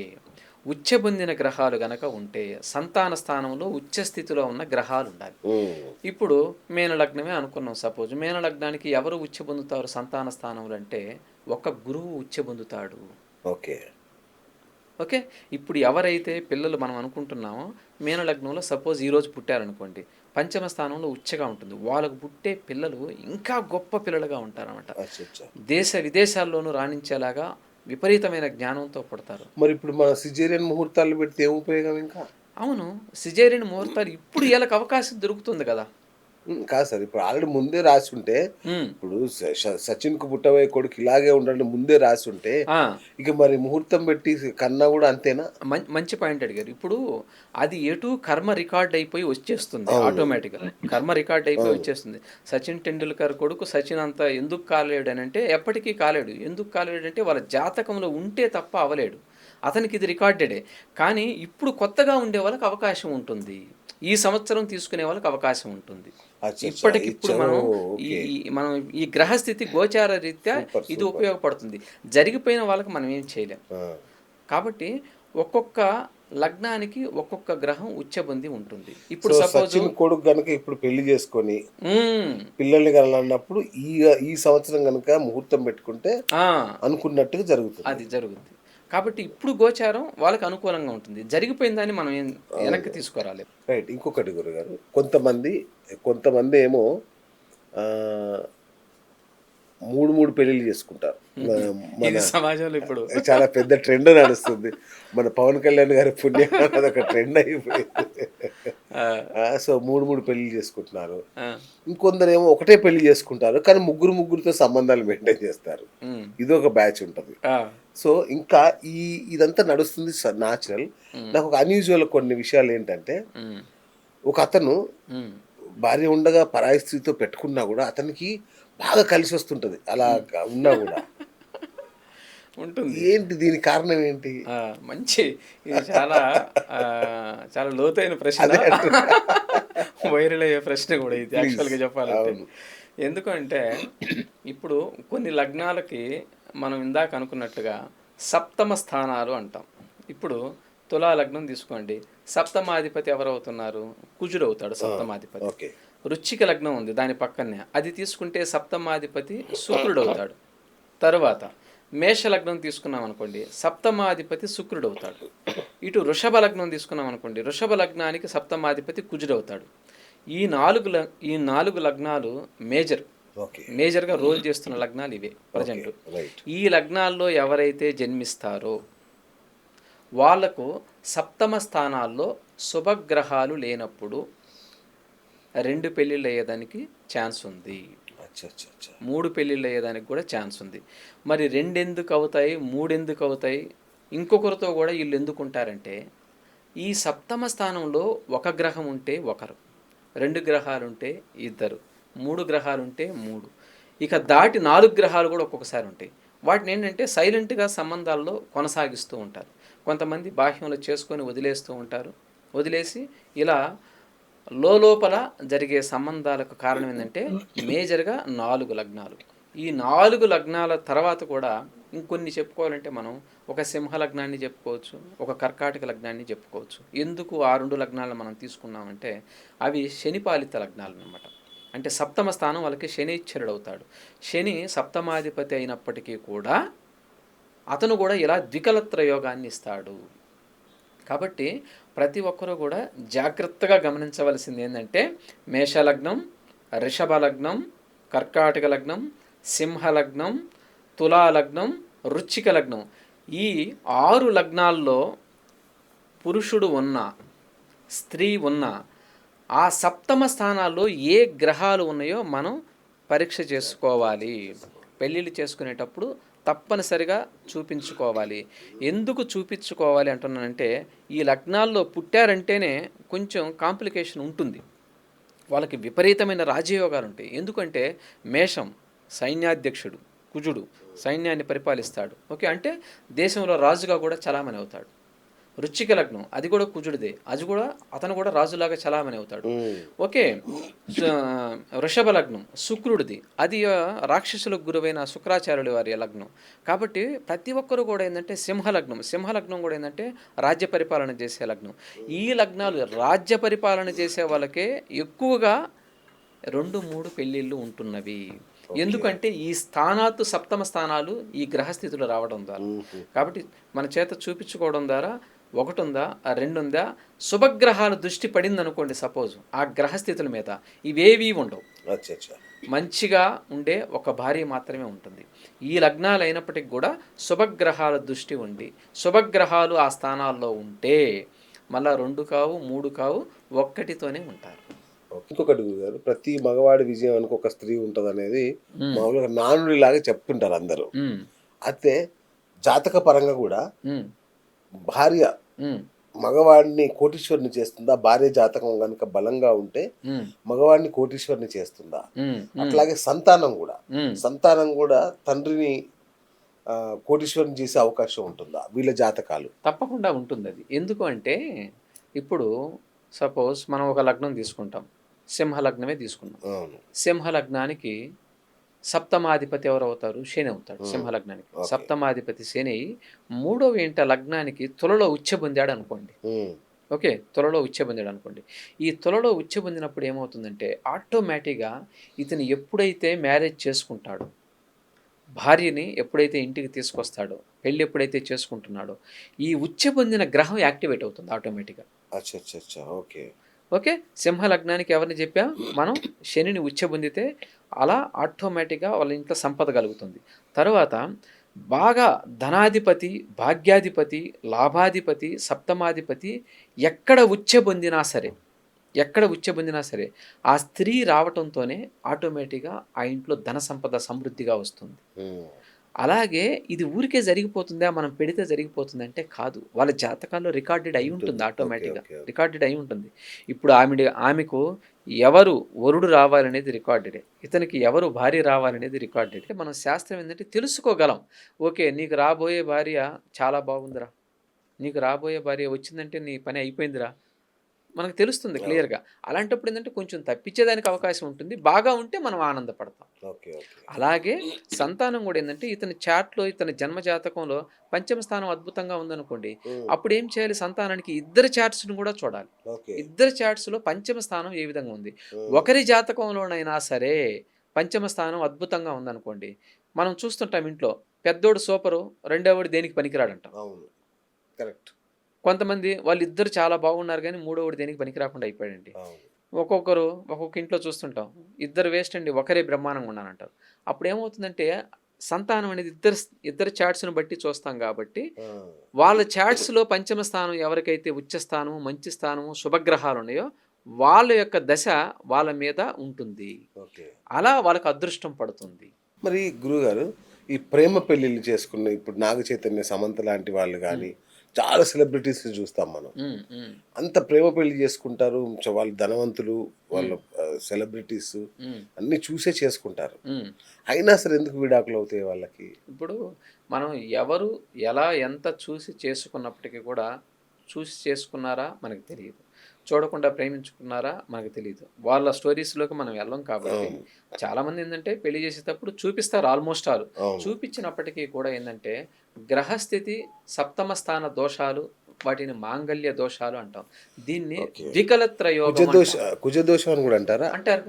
ఉచ్చ పొందిన గ్రహాలు గనక ఉంటే, సంతాన స్థానంలో ఉచ్చ స్థితిలో ఉన్న గ్రహాలు ఉండాలి. ఇప్పుడు మేన లగ్నమే అనుకున్నాం. సపోజ్ మేన లగ్నానికి ఎవరు ఉచ్చ పొందుతారు సంతాన స్థానంలో అంటే ఒక గురువు ఉచ్చ పొందుతాడు. ఓకే. ఓకే. ఇప్పుడు ఎవరైతే పిల్లలు మనం అనుకుంటున్నామో మీన లగ్నంలో సపోజ్ ఈరోజు పుట్టారనుకోండి, పంచమ స్థానంలో ఉచ్చగా ఉంటుంది. వాళ్ళకు పుట్టే పిల్లలు ఇంకా గొప్ప పిల్లలుగా ఉంటారన్నమాట. దేశ విదేశాల్లోనూ రాణించేలాగా విపరీతమైన జ్ఞానంతో పుడతారు. మరి ఇప్పుడు మన సిజేరియన్ ముహూర్తాలు పెడితే ఏం ఉపయోగం ఇంకా? అవును, సిజేరియన్ ముహూర్తాలు ఇప్పుడు వీళ్ళకి అవకాశం దొరుకుతుంది కదా. కాదు సార్, ఇప్పుడు ఆల్రెడీ ముందే రాసి ఉంటే, ఇప్పుడు సచిన్ కు పుట్టబోయే కొడుకు ఇలాగే ఉండాలని ముందే రాసి ఉంటే, ఇక మరి ముహూర్తం పెట్టి కన్నా కూడా అంతేనా? మంచి పాయింట్ అడిగారు. ఇప్పుడు అది ఎటు కర్మ రికార్డ్ అయిపోయి వచ్చేస్తుంది ఆటోమేటిక్గా. కర్మ రికార్డ్ అయిపోయి వచ్చేస్తుంది. సచిన్ టెండూల్కర్ కొడుకు సచిన్ అంతా ఎందుకు కాలేడు అని అంటే ఎప్పటికీ కాలేడు. ఎందుకు కాలేడు అంటే వాళ్ళ జాతకంలో ఉంటే తప్ప అవలేడు. అతనికి ఇది రికార్డెడే. కానీ ఇప్పుడు కొత్తగా ఉండే వాళ్ళకి అవకాశం ఉంటుంది. ఈ సంవత్సరం తీసుకునే వాళ్ళకి అవకాశం ఉంటుంది. ఇప్పటికిప్పుడు మనం ఈ గ్రహస్థితి గోచార రీత్యా ఇది ఉపయోగపడుతుంది. జరిగిపోయిన వాళ్ళకి మనం ఏం చేయలేం. కాబట్టి ఒక్కొక్క లగ్నానికి ఒక్కొక్క గ్రహం ఉచ్చబొంది ఉంటుంది. ఇప్పుడు సపోజ్ కొడుకు గనుక ఇప్పుడు పెళ్లి చేసుకొని పిల్లల్ని కలన్నప్పుడు ఈ సంవత్సరం గనుక ముహూర్తం పెట్టుకుంటే అనుకున్నట్టుగా జరుగుతుంది. అది జరుగుతుంది. కాబట్టి ఇప్పుడు గోచారం వాళ్ళకి అనుకూలంగా ఉంటుంది. జరిగిపోయిన దాన్ని మనం వెనక్కి తీసుకురాలి. రైట్. ఇంకొకటి గురుగారు, కొంతమంది ఏమో 3 పెళ్లిళ్ళు చేసుకుంటారు. సమాజంలో ఇప్పుడు చాలా పెద్ద ట్రెండ్ నడుస్తుంది. మన పవన్ కళ్యాణ్ గారి పుణ్యం అదొక ట్రెండ్ అయిపోయింది. సో 3 పెళ్లిళ్ళు చేసుకుంటున్నారు. ఇంకొందరు ఏమో ఒకటే పెళ్లి చేసుకుంటారు, కానీ ముగ్గురితో సంబంధాలు మెయింటైన్ చేస్తారు. ఇదొక బ్యాచ్ ఉంటుంది. సో ఇంకా ఇదంతా నడుస్తుంది న్యాచురల్. నాకు ఒక అన్యూజువల్ కొన్ని విషయాలు ఏంటంటే, ఒక అతను భార్య ఉండగా పరాయి స్త్రీతో పెట్టుకున్నా కూడా అతనికి బాగా కలిసి వస్తుంటది. అలా ఉన్నా కూడా ఉంటుంది. ఏంటి దీనికి కారణం ఏంటి? మంచి, ఇది చాలా చాలా లోతైన ప్రశ్న, వైరల్ అయ్యే ప్రశ్న కూడా ఇది యాక్చువల్గా చెప్పాలంటే. ఎందుకంటే ఇప్పుడు కొన్ని లగ్నాలకి మనం ఇందాక అనుకున్నట్టుగా సప్తమ స్థానాలు అంటాం. ఇప్పుడు తులా లగ్నం తీసుకోండి, సప్తమాధిపతి ఎవరు అవుతున్నారు? కుజుడు అవుతాడు సప్తమాధిపతి. వృశ్చిక లగ్నం ఉంది దాని పక్కనే, అది తీసుకుంటే సప్తమాధిపతి శుక్రుడు అవుతాడు. తరువాత మేష లగ్నం తీసుకున్నాం అనుకోండి, సప్తమాధిపతి శుక్రుడు అవుతాడు. ఇటు వృషభ లగ్నం తీసుకున్నాం అనుకోండి, వృషభ లగ్నానికి సప్తమాధిపతి కుజుడు అవుతాడు. ఈ నాలుగు లగ్నాలు మేజర్గా రోల్ చేస్తున్న లగ్నాలు ఇవే ప్రజెంట్. ఈ లగ్నాల్లో ఎవరైతే జన్మిస్తారో వాళ్లకు సప్తమ స్థానాల్లో శుభగ్రహాలు లేనప్పుడు 2 పెళ్ళిళ్ళు అయ్యేదానికి ఛాన్స్ ఉంది. అచ్చా అచ్చా అచ్చా. 3 పెళ్ళిళ్ళు అయ్యేదానికి కూడా ఛాన్స్ ఉంది. మరి 2 ఎందుకు అవుతాయి, 3 ఎందుకు అవుతాయి, ఇంకొకరితో కూడా వీళ్ళు ఎందుకుంటారంటే, ఈ సప్తమ స్థానంలో ఒక గ్రహం ఉంటే ఒకరు, 2 గ్రహాలుంటే ఇద్దరు, 3 గ్రహాలుంటే 3, ఇక దాటి 4 గ్రహాలు కూడా ఒక్కొక్కసారి ఉంటాయి. వాటిని ఏంటంటే సైలెంట్గా సంబంధాల్లో కొనసాగిస్తూ ఉంటారు. కొంతమంది బాహ్యంలో చేసుకొని వదిలేస్తూ ఉంటారు. వదిలేసి ఇలా లోపల జరిగే సంబంధాలకు కారణం ఏంటంటే మేజర్గా 4 లగ్నాలు. ఈ 4 లగ్నాల తర్వాత కూడా ఇంకొన్ని చెప్పుకోవాలంటే మనం ఒక సింహ లగ్నాన్ని చెప్పుకోవచ్చు, ఒక కర్కాటక లగ్నాన్ని చెప్పుకోవచ్చు. ఎందుకు ఆ 2 లగ్నాలను మనం తీసుకున్నామంటే అవి శనిపాలిత లగ్నాలు అన్నమాట. అంటే సప్తమ స్థానం వాళ్ళకి శనిశ్చరుడు అవుతాడు. శని సప్తమాధిపతి అయినప్పటికీ కూడా అతను కూడా ఇలా ద్వికలత్ర యోగాన్ని ఇస్తాడు. కాబట్టి ప్రతి ఒక్కరూ కూడా జాగ్రత్తగా గమనించవలసింది ఏంటంటే మేషలగ్నం, వృషభ లగ్నం, కర్కాటక లగ్నం, సింహ లగ్నం, తులా లగ్నం, వృశ్చిక లగ్నం, ఈ 6 లగ్నాల్లో పురుషుడు ఉన్నా స్త్రీ ఉన్నా ఆ సప్తమ స్థానాల్లో ఏ గ్రహాలు ఉన్నాయో మనం పరీక్ష చేసుకోవాలి. పెళ్ళిళ్ళు చేసుకునేటప్పుడు తప్పనిసరిగా చూపించుకోవాలి. ఎందుకు చూపించుకోవాలి అంటున్నానంటే ఈ లగ్నాల్లో పుట్టారంటేనే కొంచెం కాంప్లికేషన్ ఉంటుంది. వాళ్ళకి విపరీతమైన రాజయోగాలు ఉంటాయి. ఎందుకంటే మేషం సైన్యాధ్యక్షుడు కుజుడు సైన్యాన్ని పరిపాలిస్తాడు. ఓకే, అంటే దేశంలో రాజుగా కూడా చలామణి అవుతాడు. వృశ్చిక లగ్నం అది కూడా కుజుడిదే, అతను కూడా రాజులాగా చలామణి అవుతాడు. ఓకే, వృషభ లగ్నం శుక్రుడిది, అది రాక్షసులకు గురువైన శుక్రాచార్యుల వారి లగ్నం. కాబట్టి ప్రతి ఒక్కరు కూడా ఏంటంటే సింహలగ్నం కూడా ఏంటంటే రాజ్య పరిపాలన చేసే లగ్నం. ఈ లగ్నాలు రాజ్య పరిపాలన చేసే వాళ్ళకే ఎక్కువగా 2-3 పెళ్ళిళ్ళు ఉంటున్నవి. ఎందుకంటే ఈ స్థానాత్తు సప్తమ స్థానాలు ఈ గ్రహస్థితులు రావడం ద్వారా. కాబట్టి మన చేత చూపించుకోవడం ద్వారా 1 ఉందా 2 ఉందా, శుభగ్రహాల దృష్టి పడింది అనుకోండి సపోజ్ ఆ గ్రహస్థితుల మీద, ఇవేవీ ఉండవు. మంచిగా ఉండే ఒక భార్య మాత్రమే ఉంటుంది. ఈ లగ్నాలు అయినప్పటికీ కూడా శుభగ్రహాల దృష్టి ఉండి శుభగ్రహాలు ఆ స్థానాల్లో ఉంటే మళ్ళా 2 కావు 3 కావు, 1తోనే ఉంటారు. ఇంకొకటి గారు, ప్రతి మగవాడి విజయానికి ఒక స్త్రీ ఉంటుంది అనేది మామూలుగా నానుడిలాగా చెప్తుంటారు అందరూ. అయితే జాతక పరంగా కూడా భార్య మగవాడిని కోటీశ్వరుని చేస్తుందా, భార్య జాతకం కనుక బలంగా ఉంటే మగవాడిని కోటీశ్వరుని చేస్తుందా? అట్లాగే సంతానం కూడా తండ్రిని కోటీశ్వరుని చేసే అవకాశం ఉంటుందా వీళ్ళ జాతకాలు? తప్పకుండా ఉంటుంది అది. ఎందుకు అంటే ఇప్పుడు సపోజ్ మనం ఒక లగ్నం తీసుకుంటాం, సింహలగ్నమే తీసుకున్నాం. సింహలగ్నానికి సప్తమాధిపతి ఎవరు అవుతారు? శని అవుతాడు. సింహలగ్నానికి సప్తమాధిపతి శని 3వ ఇంట లగ్నానికి తులలో ఉచ్చ పొందాడు అనుకోండి. ఓకే, తులలో ఉచ్చ పొందాడు అనుకోండి. ఈ తులలో ఉచ్చ పొందినప్పుడు ఏమవుతుందంటే ఆటోమేటిక్గా ఇతను ఎప్పుడైతే మ్యారేజ్ చేసుకుంటాడో, భార్యని ఎప్పుడైతే ఇంటికి తీసుకొస్తాడో, పెళ్ళి ఎప్పుడైతే చేసుకుంటున్నాడో, ఈ ఉచ్చ పొందిన గ్రహం యాక్టివేట్ అవుతుంది ఆటోమేటిక్గా. ఓకే, సింహ లగ్నానికి ఎవరిని చెప్పాం మనం? శనిని ఉచ్చ పొందితే అలా ఆటోమేటిక్గా వాళ్ళ ఇంట్లో సంపద కలుగుతుంది. తర్వాత బాగా ధనాధిపతి, భాగ్యాధిపతి, లాభాధిపతి, సప్తమాధిపతి ఎక్కడ ఉచ్చ పొందినా సరే ఆ స్త్రీ రావటంతోనే ఆటోమేటిక్గా ఆ ఇంట్లో ధన సంపద సమృద్ధిగా వస్తుంది. అలాగే ఇది ఊరికే జరిగిపోతుందా, మనం పెడితే జరిగిపోతుంది అంటే కాదు. వాళ్ళ జాతకాల్లో రికార్డెడ్ అయి ఉంటుంది, ఆటోమేటిక్గా రికార్డెడ్ అయి ఉంటుంది. ఇప్పుడు ఆమెకు ఎవరు వరుడు రావాలనేది రికార్డెడే, ఇతనికి ఎవరు భార్య రావాలనేది రికార్డెడ్. మనం శాస్త్రం ఏంటంటే తెలుసుకోగలం. ఓకే, నీకు రాబోయే భార్య చాలా బాగుందిరా, నీకు రాబోయే భార్య వచ్చిందంటే నీ పని అయిపోయిందిరా, మనకు తెలుస్తుంది క్లియర్గా. అలాంటప్పుడు ఏంటంటే కొంచెం తప్పించేదానికి అవకాశం ఉంటుంది. బాగా ఉంటే మనం ఆనందపడతాం. అలాగే సంతానం కూడా ఏంటంటే ఇతని చార్ట్లో, ఇతని జన్మజాతకంలో పంచమ స్థానం అద్భుతంగా ఉందనుకోండి, అప్పుడు ఏం చేయాలి? సంతానానికి ఇద్దరు చార్ట్స్ను కూడా చూడాలి. ఇద్దరు చార్ట్స్లో పంచమ స్థానం ఏ విధంగా ఉంది. ఒకరి జాతకంలోనైనా సరే పంచమ స్థానం అద్భుతంగా ఉందనుకోండి, మనం చూస్తుంటాం ఇంట్లో పెద్దోడు సూపరు, రెండోవాడు దేనికి పనికిరాడంటాం. కరెక్ట్. కొంతమంది వాళ్ళిద్దరు చాలా బాగున్నారు కానీ మూడోవాడు దేనికి పనికి రాకుండా అయిపోయాడండి. ఒక్కొక్క ఇంట్లో చూస్తుంటాం, ఇద్దరు వేస్ట్ అండి, ఒకరే బ్రహ్మాండంగా ఉన్నానంటారు. అప్పుడు ఏమవుతుందంటే సంతానం అనేది ఇద్దరు చాట్స్ను బట్టి చూస్తాం కాబట్టి వాళ్ళ చాట్స్లో పంచమ స్థానం ఎవరికైతే ఉచ్చ స్థానము, మంచి స్థానము, శుభగ్రహాలు ఉన్నాయో వాళ్ళ యొక్క దశ వాళ్ళ మీద ఉంటుంది. ఓకే. అలా వాళ్ళకి అదృష్టం పడుతుంది. మరి గురువుగారు ఈ ప్రేమ పెళ్ళిళ్ళు చేసుకున్న ఇప్పుడు నాగ చైతన్య, సమంత లాంటి వాళ్ళు హ్మ్. గానీ, చాలా సెలబ్రిటీస్‌ని చూస్తాం మనం. హ్మ్. హ్మ్. అంత ప్రేమ పెళ్లి చేసుకుంటారు. వాళ్ళు ధనవంతులు, హ్మ్. వాళ్ళు సెలబ్రిటీస్ హ్మ్. అన్నీ చూసే చేసుకుంటారు. హ్మ్. అయినా సరే ఎందుకు విడాకులవుతాయి వాళ్ళకి? ఇప్పుడు మనం ఎవరు ఎలా ఎంత చూసి చేసుకున్నప్పటికీ కూడా, చూసి చేసుకున్నారా మనకు తెలీదు. చూడకుండా ప్రేమించుకున్నారా మనకు తెలీదు. వాళ్ళ స్టోరీస్‌లోకి మనం వెళ్ళం కాబట్టి, అవును. చాలామంది ఏందంటే పెళ్లి చేసేటప్పుడు చూపిస్తారు ఆల్మోస్ట్ ఆల్. అవును. చూపించినప్పటికీ కూడా ఏందంటే, గ్రహస్థితి, సప్తమ స్థాన దోషాలు, వాటిని మాంగళ్య దోషాలు అంటాం. దీన్ని ఓకే. ద్వికలత్ర యోగం కుజదోష అంటాం. కుజదోషం అని గూడా అంటారా? అంటారు.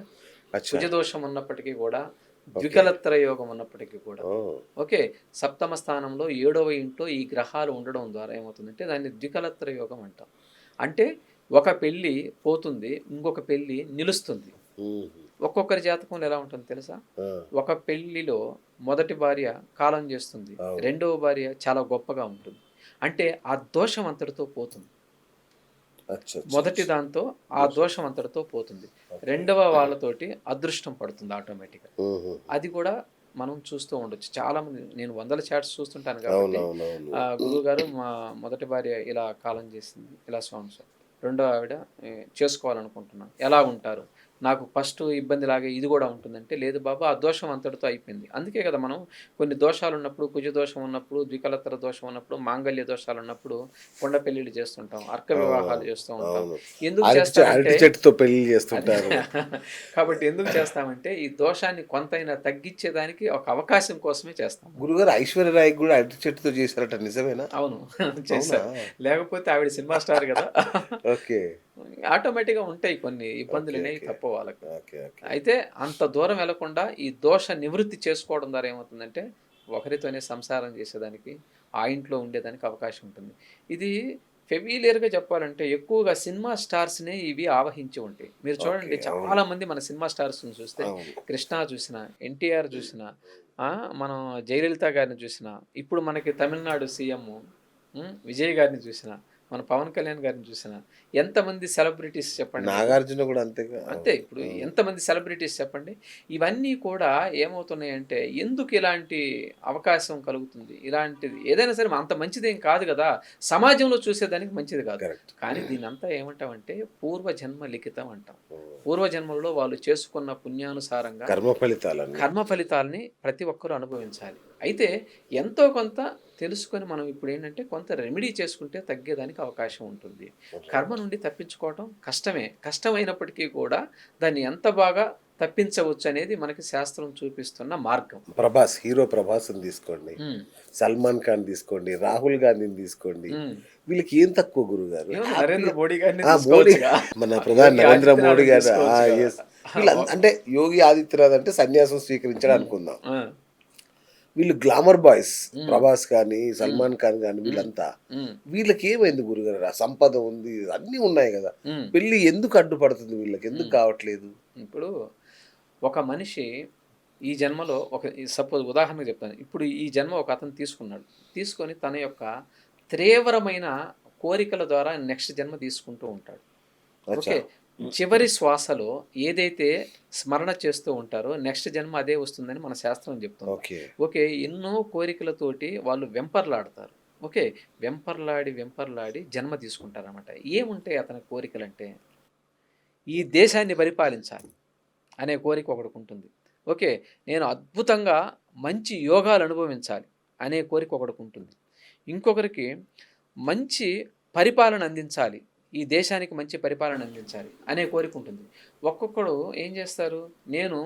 అచ్చా! కుజదోషం ఉన్నప్పటికీ కూడా, ఓకే. ద్వికలత్ర యోగం ఉన్నప్పటికీ కూడా. ఓహ్! ఓకే. సప్తమ స్థానంలో 7వ ఇంట్లో ఈ గ్రహాలు ఉండడం ద్వారా ఏమవుతుందంటే దాన్ని ద్వికలత్ర యోగం అంటాం. అంటే ఒక పెళ్లి పోతుంది. ఇంకొక పెళ్లి నిలుస్తుంది. హుహు. ఒక్కొక్కరి జాతకంలో ఎలా ఉంటుందో తెలుసా? ఆ! ఒక పెళ్లిలో మొదటి భార్య కాలం చేస్తుంది. అవును. రెండవ భార్య చాలా గొప్పగా ఉంటుంది. అంటే ఆ దోషం అంతటితో పోతుంది. మొదటి అచ్చచ్చచ్చ! దాంతో ఆ దోషం. దోషం అంతటితో పోతుంది. ఓకే. రెండవ వాళ్ళతోటి అదృష్టం పడుతుంది ఆటోమేటిక్‌గా. హుహుహు. అది కూడా మనం చూస్తూ ఉండొచ్చు. చాలామంది నేను వందల చాట్స్ చూస్తుంటాను కాబట్టి అవునవునవును. గురువుగారు మా మొదటి భార్య ఇలా కాలం చేసింది. ఇలా సో అండ్ సో. రెండో ఆవిడ చేసుకోవాలనుకుంటున్నాను. ఎలా ఉంటారు? నాకు ఫస్ట్ ఇబ్బందిలాగే ఇది కూడా ఉంటుందంటే, లేదు బాబు ఆ దోషం అంతటితో అయిపోయింది. అందుకే కదా మనం కొన్ని దోషాలున్నప్పుడు, కుజ దోషం ఉన్నప్పుడు, ద్వికలత్ర దోషం ఉన్నప్పుడు, మాంగళ్య దోషాలున్నప్పుడు కొండ పెళ్ళిళ్ళు చేస్తుంటాం. అర్క ఆ! వివాహాలు చేస్తూ ఉంటాం. అవును. ఎందుకు అరటి చేస్తారంటే చెట్టుతో పెళ్లి అది చేస్తుంటారు. కాబట్టి ఎందుకు చేస్తామంటే, ఈ దోషాన్ని కొంతైనా తగ్గించేదానికి ఒక అవకాశం కోసమే చేస్తాం మనం. గురుగారు 'ఐశ్వర్య రాయ్‌కి' గూడా అరటి చెట్టుతో చేశారట నిజమేనా? అవును. అవునా? చేశారు. లేకపోతే ఆవిడ సినిమా స్టార్ గదా! ఓకే. ఆటోమేటిక్‌గా ఉంటాయి కొన్ని ఓకే. ఇబ్బందులనేవి ఓకే. తప్పవు వాళ్ళకి. ఓకే. ఓకే. అయితే అంత దూరం వెళ్ళకుండా ఈ దోష నివృత్తి చేసుకోవడం ద్వారా ఏమవుతుందంటే, ఒకరితోనే సంసారం చేసేదానికి, ఆ ఇంట్లో ఉండేదానికి అవకాశం ఉంటుంది. ఇది ఫెమిలియర్‌గా చెప్పాలంటే ఎక్కువగా సినిమా స్టార్స్‌నే ఇవి ఆవహించి ఉంటాయి. మీరు ఓకే. చూడండి అవును. చాలామంది మన సినిమా స్టార్స్‌ని చూస్తే అవును. 'కృష్ణ' చూసినా, 'ఎన్టీఆర్' చూసినా, మనం 'జయలలిత' గారిని చూసినా, ఇప్పుడు మనకి తమిళనాడు సీఎం 'విజయ్' గారిని చూసినా, మన 'పవన్ కళ్యాణ్' గారిని చూసినా, ఎంతమంది సెలబ్రిటీస్ చెప్పండి మీకు? 'నాగార్జున' గూడా అంతేగా. అంతే. అవును. ఇప్పుడు అవును. ఎంతమంది సెలబ్రిటీస్ చెప్పండి? ఇవన్నీ కూడా ఏమవుతున్నాయంటే, ఎందుకు ఇలాంటి అవకాశం కలుగుతుంది? ఇలాంటిది ఏదైనా సరే అంత మంచిదేం కాదు గదా! సమాజంలో చూసేదానికి మంచిది కాదు. కరెక్ట్. కానీ దీన్నంతా ఏమంటామంటే, పూర్వజన్మ లిఖితం అంటాం. హ్మ్. పూర్వజన్మల్లో వాళ్ళు చేసుకున్న పుణ్యానుసారంగా కర్మ ఫలితాలన్నీ. కర్మ ఫలితాల్ని ప్రతి ఒక్కరు అనుభవించాలి. అయితే ఎంతో కొంత తెలుసుకొని మనం ఇప్పుడేంటంటే కొంత రెమెడీ చేసుకుంటే తగ్గేదానికి అవకాశం ఉంటుంది. కర్మ రైట్. నుండి తప్పించుకోవటం కష్టమే. కష్టమైనప్పటికీ కూడా దాన్ని ఎంత బాగా తప్పించవచ్చనేది మనకి శాస్త్రం చూపిస్తున్న మార్గం. హీరో 'ప్రభాస్‌ని' తీసుకోండి. హ్మ్. 'సల్మాన్ ఖాన్' తీసుకోండి. 'రాహుల్ గాంధీని' తీసుకోండి. హ్మ్. వీళ్ళకి ఏం తక్కువ గురువుగారు? ఏముంది 'నరేంద్ర హ్యాపీగా మోడీ' గారిని ఆ! మోడీ తీసుకోవచ్చుగా. మన ప్రధాని యోగి 'నరేంద్ర మోడీ' ఆదిత్యనాథ్‌ని గారు తీసుకోవచ్చుగా. యెస్. అంటే 'యోగి ఆదిత్యనాథ్' అంటే సన్యాసం స్వీకరించాడు హ్మ్. అనుకుందాం. ఆ! వీళ్ళు గ్లామర్ బాయ్స్. హ్మ్. 'ప్రభాస్' గాని, హ్మ్. 'సల్మాన్ ఖాన్' గాని హ్మ్. వీళ్ళంతా. హ్మ్. వీళ్ళకేమైంది గురుగారు? ఆ సంపద ఉంది. అన్నీ ఉన్నాయి గదా! హ్మ్. పెళ్లి ఎందుకు అడ్డుపడుతుంది వీళ్ళకి? ఎందుకు హ్మ్. కావట్లేదు? ఇప్పుడు ఒక మనిషి ఈ జన్మలో సపోజ్ ఉదాహరణకు చెప్తాను. ఇప్పుడు ఈ జన్మ ఒక అతను తీసుకున్నాడు. తీసుకొని తన యొక్క తీవ్రమైన కోరికల ద్వారా నెక్స్ట్ జన్మ తీసుకుంటూ ఉంటాడు. అచ్చా! ఓకే. చివరి శ్వాసలో ఏదైతే స్మరణ చేస్తూ ఉంటారో నెక్స్ట్ జన్మ అదే వస్తుందని మన శాస్త్రం చెప్తుంది. ఓకే. ఓకే. ఎన్నో కోరికలతోటి వాళ్ళు వెంపర్లాడతారు. ఓకే. వెంపర్లాడి, వెంపర్లాడి జన్మ తీసుకుంటారనమాట. ఏముంటాయి అతని కోరికలంటే, ఈ దేశాన్ని పరిపాలించాలి. అనే కోరిక ఒకడికుంటుంది. ఓకే. నేను అద్భుతంగా మంచి యోగాలు అనుభవించాలి అనే కోరిక ఒకడికుంటుంది. ఇంకొకరికి మంచి పరిపాలన అందించాలి. ఈ దేశానికి మంచి పరిపాలన అందించాలి అనే కోరిక ఉంటుంది. ఒక్కొక్కడు ఏం చేస్తారు? నేను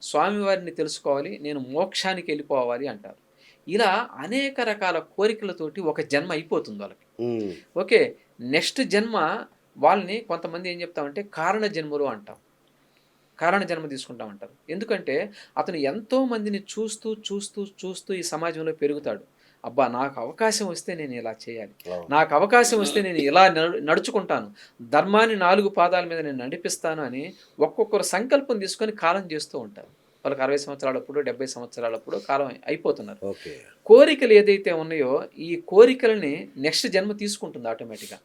స్వామివారిని తెలుసుకోవాలి. నేను మోక్షానికెళ్ళిపోవాలి అంటారు. ఇలా అనేక రకాల కోరికలతోటి ఒక జన్మ అయిపోతుంది వాళ్ళకి. హ్మ్. ఓకే. నెక్స్ట్ జన్మ వాళ్ళని కొంతమంది ఏం చెప్తామంటే కారణ జన్మలు అంటాం. కారణ జన్మ తీసుకుంటామంటారు. ఎందుకంటే అతను ఎంతో మందిని చూస్తూ, చూస్తూ, చూస్తూ ఈ సమాజంలో పెరుగుతాడు. అబ్బా! నాకు అవకాశం వస్తే నేను ఇలా చేయాలి. అవును. నాకు అవకాశం వస్తే నేను ఇలా నడుచుకుంటాను. ధర్మాన్ని 4 పాదాల మీద నేను నడిపిస్తాను అని ఒక్కొక్కరు సంకల్పం తీసుకొని కాలం చేస్తూ ఉంటారు. వాళ్ళకి 60 సంవత్సరాలప్పుడు, 70 సంవత్సరాలప్పుడు కాలం అయిపోతున్నారు. ఓకే. కోరికలు ఏదైతే ఉన్నాయో ఈ కోరికలని నెక్స్ట్ జన్మ తీసుకుంటుంది ఆటోమేటిక్‌గా.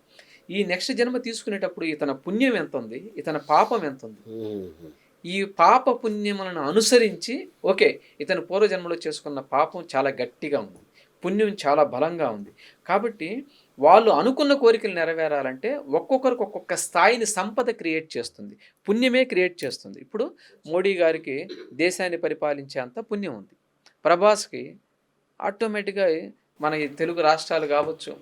ఈ నెక్స్ట్ జన్మ తీసుకునేటప్పుడు ఇతని పుణ్యం ఎంత ఉంది, ఇతని పాపం ఎంత ఉంది, ఉమ్. ఈ పాప పుణ్యములను అనుసరించి ఓకే, ఇతను పూర్వజన్మలో చేసుకున్న పాపం చాలా గట్టిగా ఉంది, పుణ్యం చాలా బలంగా ఉంది, కాబట్టి వాళ్ళు అనుకున్న కోరికలు నెరవేరాలంటే ఒక్కొక్కరికి ఒక్కొక్క స్థాయిని సంపద క్రియేట్ చేస్తుంది, పుణ్యమే క్రియేట్ చేస్తుంది. ఇప్పుడు మోడీ గారికి దేశాన్ని పరిపాలించే అంత పుణ్యం ఉంది, ప్రభాస్కి ఆటోమేటిక్గా మన ఈ తెలుగు రాష్ట్రాలు కావచ్చు,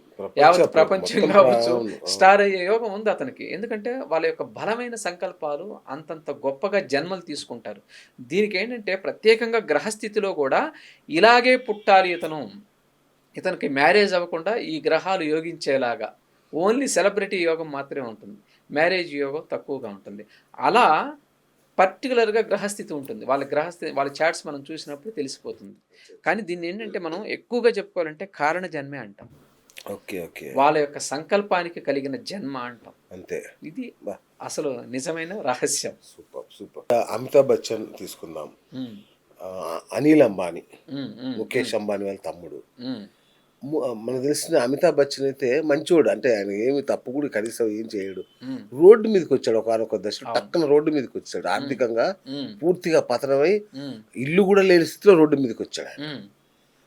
యావత్ ప్రపంచం మొత్తం కావచ్చు, అవును, అవును. స్టార్ అయ్యే యోగం ఉంది అతనికి. ఎందుకంటే వాళ్ళ యొక్క బలమైన సంకల్పాలు అంతంత గొప్పగా జన్మలు తీసుకుంటారు. దీనికి ఏంటంటే ప్రత్యేకంగా గ్రహస్థితిలో కూడా ఇలాగే పుట్టాలి ఇతను, ఇతనికి మ్యారేజ్ అవ్వకుండా ఈ గ్రహాలు యోగించేలాగా ఓన్లీ సెలబ్రిటీ యోగం మాత్రమే ఉంటుంది, మ్యారేజ్ యోగం తక్కువగా ఉంటుంది. అలా పర్టికులర్గా గ్రహస్థితి ఉంటుంది. వాళ్ళ చాట్స్ మనం చూసినప్పుడు తెలిసిపోతుంది. కానీ దీన్ని ఏంటంటే మనం ఎక్కువగా చెప్పుకోవాలంటే కారణ జన్మే అంటాం, ఓకే ఓకే, వాళ్ళ యొక్క సంకల్పానికి కలిగిన జన్మ అంటాం. అంతే. ఇది బా, అసలు నిజమైన రహస్యం. Super super. అమితాబ్ బచ్చన్ తీసుకుందాం, ఉమ్, అనిల్ అంబానీ, ఉమ్, ఉమ్, ముఖేష్ అంబానీ వాళ్ళ తమ్ముడు. ఉమ్, మనకు తెలిసిన అమితాబ్ బచ్చన్ అయితే మంచోడు, అంటే ఆయన ఏమి తప్పు కూడా కనీసం ఏం చేయడు. ఉమ్, రోడ్డు మీదకి వచ్చాడు ఒకనొక దశలో, అవును. టక్కున రోడ్డు మీదకి వచ్చాడు, ఆర్థికంగా ఉమ్, పూర్తిగా పతనమై ఉమ్, ఇల్లు కూడా లేని స్థితిలో రోడ్డు మీదకి వచ్చాడు ఆయన. ఉమ్,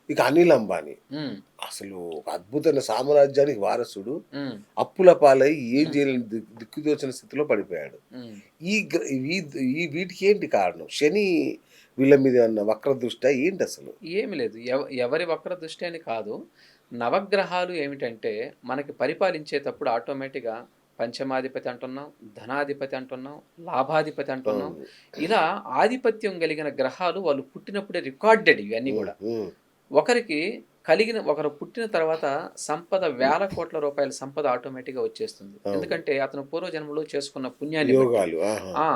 ఇక అనిల్ అంబానీ ఉమ్, అసలు ఒక అద్భుతమైన సామ్రాజ్యానికి వారసుడు, ఉమ్, అప్పుల పాలై ఏం చేయలేని దిక్కుదోచిన స్థితిలో పడిపోయాడు. ఉమ్. ఈ గ్ర- ఈ వీటికి ఏంటి కారణం? శని వీళ్ళ మీద ఉన్న వక్ర దృష్టి ఏంటి అసలు? ఏమి లేదు, ఎవరి వక్ర దృష్టి అని కాదు. నవగ్రహాలు ఏమిటంటే మనకి పరిపాలించేటప్పుడు ఆటోమేటిక్గా పంచమాధిపతి అంటున్నాం, ధనాధిపతి అంటున్నాం, లాభాధిపతి అంటున్నాం. అవును. ఇలా ఆధిపత్యం కలిగిన గ్రహాలు వాళ్ళు పుట్టినప్పుడే రికార్డెడ్ ఇవన్నీ కూడా. ఉమ్, ఒకరు పుట్టిన తర్వాత సంపద వేల కోట్ల రూపాయల సంపద ఆటోమేటిక్గా వచ్చేస్తుంది. అవును. ఎందుకంటే అతను పూర్వజన్మలో చేసుకున్న పుణ్యాన్ని బట్టి. యోగాలు. ఆహా. ఆ,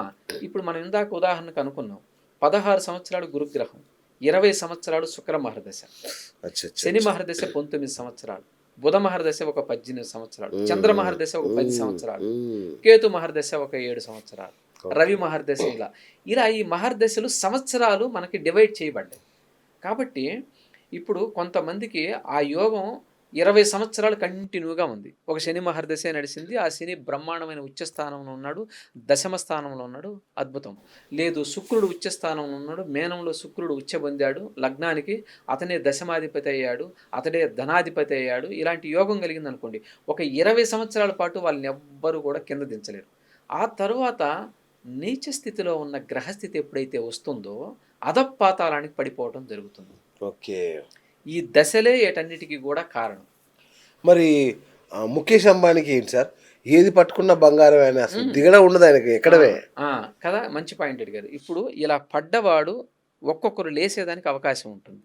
ఇప్పుడు మనం ఇందాక ఉదాహరణకు అనుకున్నాం, 16 సంవత్సరాలు గురుగ్రహం, 20 సంవత్సరాలు శుక్ర మహర్దశ, అచ్చా, అచ్చా, శని అచ్చా. మహర్దశ 19 సంవత్సరాలు, బుధ మహర్దశ ఒక 18 సంవత్సరాలు, చంద్ర మహర్దశ ఒక 10 సంవత్సరాలు, ఉమ్, కేతు మహర్దశ ఒక 7 సంవత్సరాలు, ఓకే. రవి మహర్దశ ఇలా ఈ మహర్దశలు సంవత్సరాలు మనకి డివైడ్ చేయబడ్డాయి. కాబట్టి ఇప్పుడు కొంతమందికి ఆ యోగం 20 సంవత్సరాలు కంటిన్యూగా ఉంది. ఒక శని మహర్దశే నడిచింది, ఆ శని బ్రహ్మాండమైన ఉచ్చస్థానంలో ఉన్నాడు, దశమ స్థానంలో ఉన్నాడు, అద్భుతం. లేదు శుక్రుడు ఉచ్చస్థానంలో ఉన్నాడు, మేనంలో శుక్రుడు ఉచ్చ పొందాడు, లగ్నానికి అతనే దశమాధిపతి అయ్యాడు, అతడే ధనాధిపతి అయ్యాడు, ఇలాంటి యోగం కలిగింది అనుకోండి, ఒక 20 సంవత్సరాల పాటు వాళ్ళని ఎవ్వరూ కూడా కింద దించలేరు. ఆ తరువాత నీచ స్థితిలో ఉన్న గ్రహస్థితి ఎప్పుడైతే వస్తుందో అధపాతాళానికి పడిపోవడం జరుగుతుంది. ఓకే. ఈ దశలే ఏటన్నిటికీ కూడా కారణం. మరి ముఖేష్ అంబానీకి ఏంటి సార్, ఏది పట్టుకున్న బంగారం, ఆయన అసలు దిగడం ఉండదు ఆయనకి ఎక్కడవే. కదా, మంచి పాయింట్ అడిగారు. ఇప్పుడు ఇలా పడ్డవాడు ఒక్కొక్కరు లేసేదానికి అవకాశం ఉంటుంది.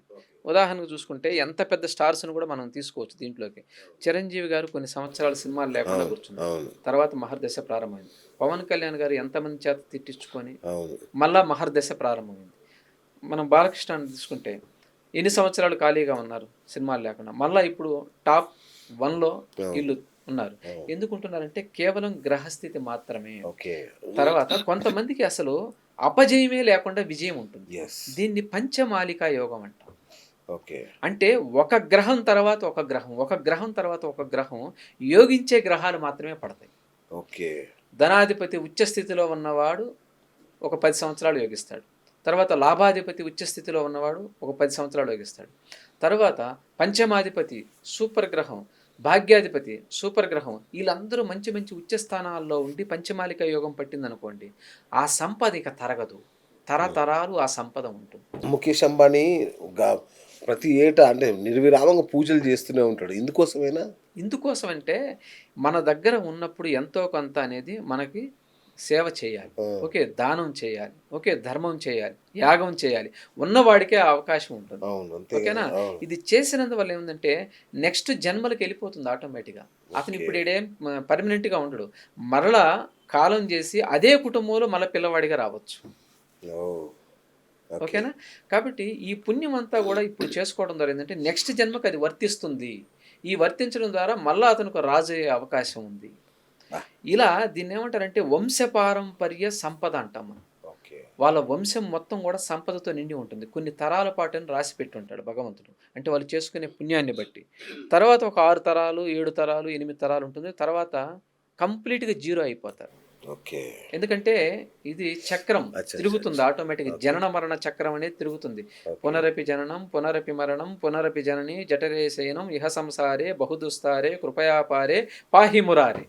ఉదాహరణకు చూసుకుంటే ఎంత పెద్ద స్టార్స్ను కూడా మనం తీసుకోవచ్చు దీంట్లోకి. చిరంజీవి గారు కొన్ని సంవత్సరాలు సినిమాలు లేకుండా కూర్చున్నారు, అవును తర్వాత మహర్దశ ప్రారంభమైంది. పవన్ కళ్యాణ్ గారు ఎంతమంది చేత తిట్టించుకొని అవును. మళ్ళా మహర్దశ ప్రారంభమైంది. మనం బాలకృష్ణ తీసుకుంటే ఎన్ని సంవత్సరాలు ఖాళీగా ఉన్నారు సినిమాలు లేకుండా, మళ్ళీ ఇప్పుడు టాప్ 1లో వీళ్ళు ఉన్నారు. ఎందుకు ఉంటున్నారంటే కేవలం గ్రహస్థితి మాత్రమే. ఓకే. తర్వాత కొంతమందికి అసలు అపజయమే లేకుండా విజయం ఉంటుంది. Yes. దీన్ని పంచమాలికా యోగం అంటాం. ఓకే. అంటే ఒక గ్రహం తర్వాత ఒక గ్రహం, ఒక గ్రహం తర్వాత ఒక గ్రహం యోగించే గ్రహాలు మాత్రమే పడతాయి. ఓకే. ధనాధిపతి ఉచ్చస్థితిలో ఉన్నవాడు ఒక 10 సంవత్సరాలు యోగిస్తాడు. తర్వాత లాభాధిపతి ఉచ్చస్థితిలో ఉన్నవాడు ఒక 10 సంవత్సరాలు యోగిస్తాడు. తర్వాత పంచమాధిపతి సూపర్ గ్రహం, భాగ్యాధిపతి సూపర్ గ్రహం, వీళ్ళందరూ మంచి మంచి ఉచ్చస్థానాల్లో ఉండి పంచమాలిక యోగం పట్టిందనుకోండి, ఆ సంపద ఇక తరగదు, తరతరాలు ఆ సంపద ఉంటుంది. ముఖేష్ అంబానీ ప్రతి ఏటా అంటే నిర్విరామంగా పూజలు చేస్తూనే ఉంటాడు, ఇందుకోసమేనా? ఇందుకోసమంటే మన దగ్గర ఉన్నప్పుడు ఎంతో కొంత అనేది మనకి సేవ చేయాలి, ఓకే, దానం చేయాలి, ఓకే, ధర్మం చేయాలి, యాగం చేయాలి, ఉన్నవాడికే ఆ అవకాశం ఉంటుంది. అవును, అంతే ఓకేనా? కదా. అవును. ఇది చేసినందువల్ల ఏముందంటే నెక్స్ట్ జన్మలకు వెళ్ళిపోతుంది ఆటోమేటిక్గా. అతను ఓకే. ఇప్పుడు ఇడేం పర్మనెంట్గా ఉండడు, మరలా కాలం చేసి అదే కుటుంబంలో మళ్ళీ పిల్లవాడిగా రావచ్చు. ఓ, ఓకే. ఓకేనా? కాబట్టి ఈ పుణ్యం అంతా కూడా ఇప్పుడు చేసుకోవడం ద్వారా ఏంటంటే నెక్స్ట్ జన్మకు అది వర్తిస్తుంది. ఈ వర్తించడం ద్వారా మళ్ళీ అతనికి రాజు అయ్యే అవకాశం ఉంది. ఇలా దీన్ని ఏమంటారంటే వంశపారంపర్య సంపద అంటాం మనం. ఓకే. వాళ్ళ వంశం మొత్తం కూడా సంపదతో నిండి ఉంటుంది. కొన్ని తరాల పాటుని రాసి పెట్టి ఉంటాడు భగవంతుడు, అంటే వాళ్ళు చేసుకునే పుణ్యాన్ని బట్టి. తర్వాత ఒక 6 తరాలు 7 తరాలు 8 తరాలు ఉంటుంది. తర్వాత కంప్లీట్గా జీరో అయిపోతారు. ఓకే. ఎందుకంటే ఇది చక్రం అచ్చా, తిరుగుతుంది అచ్చా. ఆటోమేటిక్గా. ఓకే. జనన మరణ చక్రం అనేది తిరుగుతుంది. ఓకే. పునరపి జననం పునరపి మరణం పునరపి జనని జఠరే శయనం ఇహ సంసారే బహుదుస్తారే కృపయాపారే పాహి మురారే.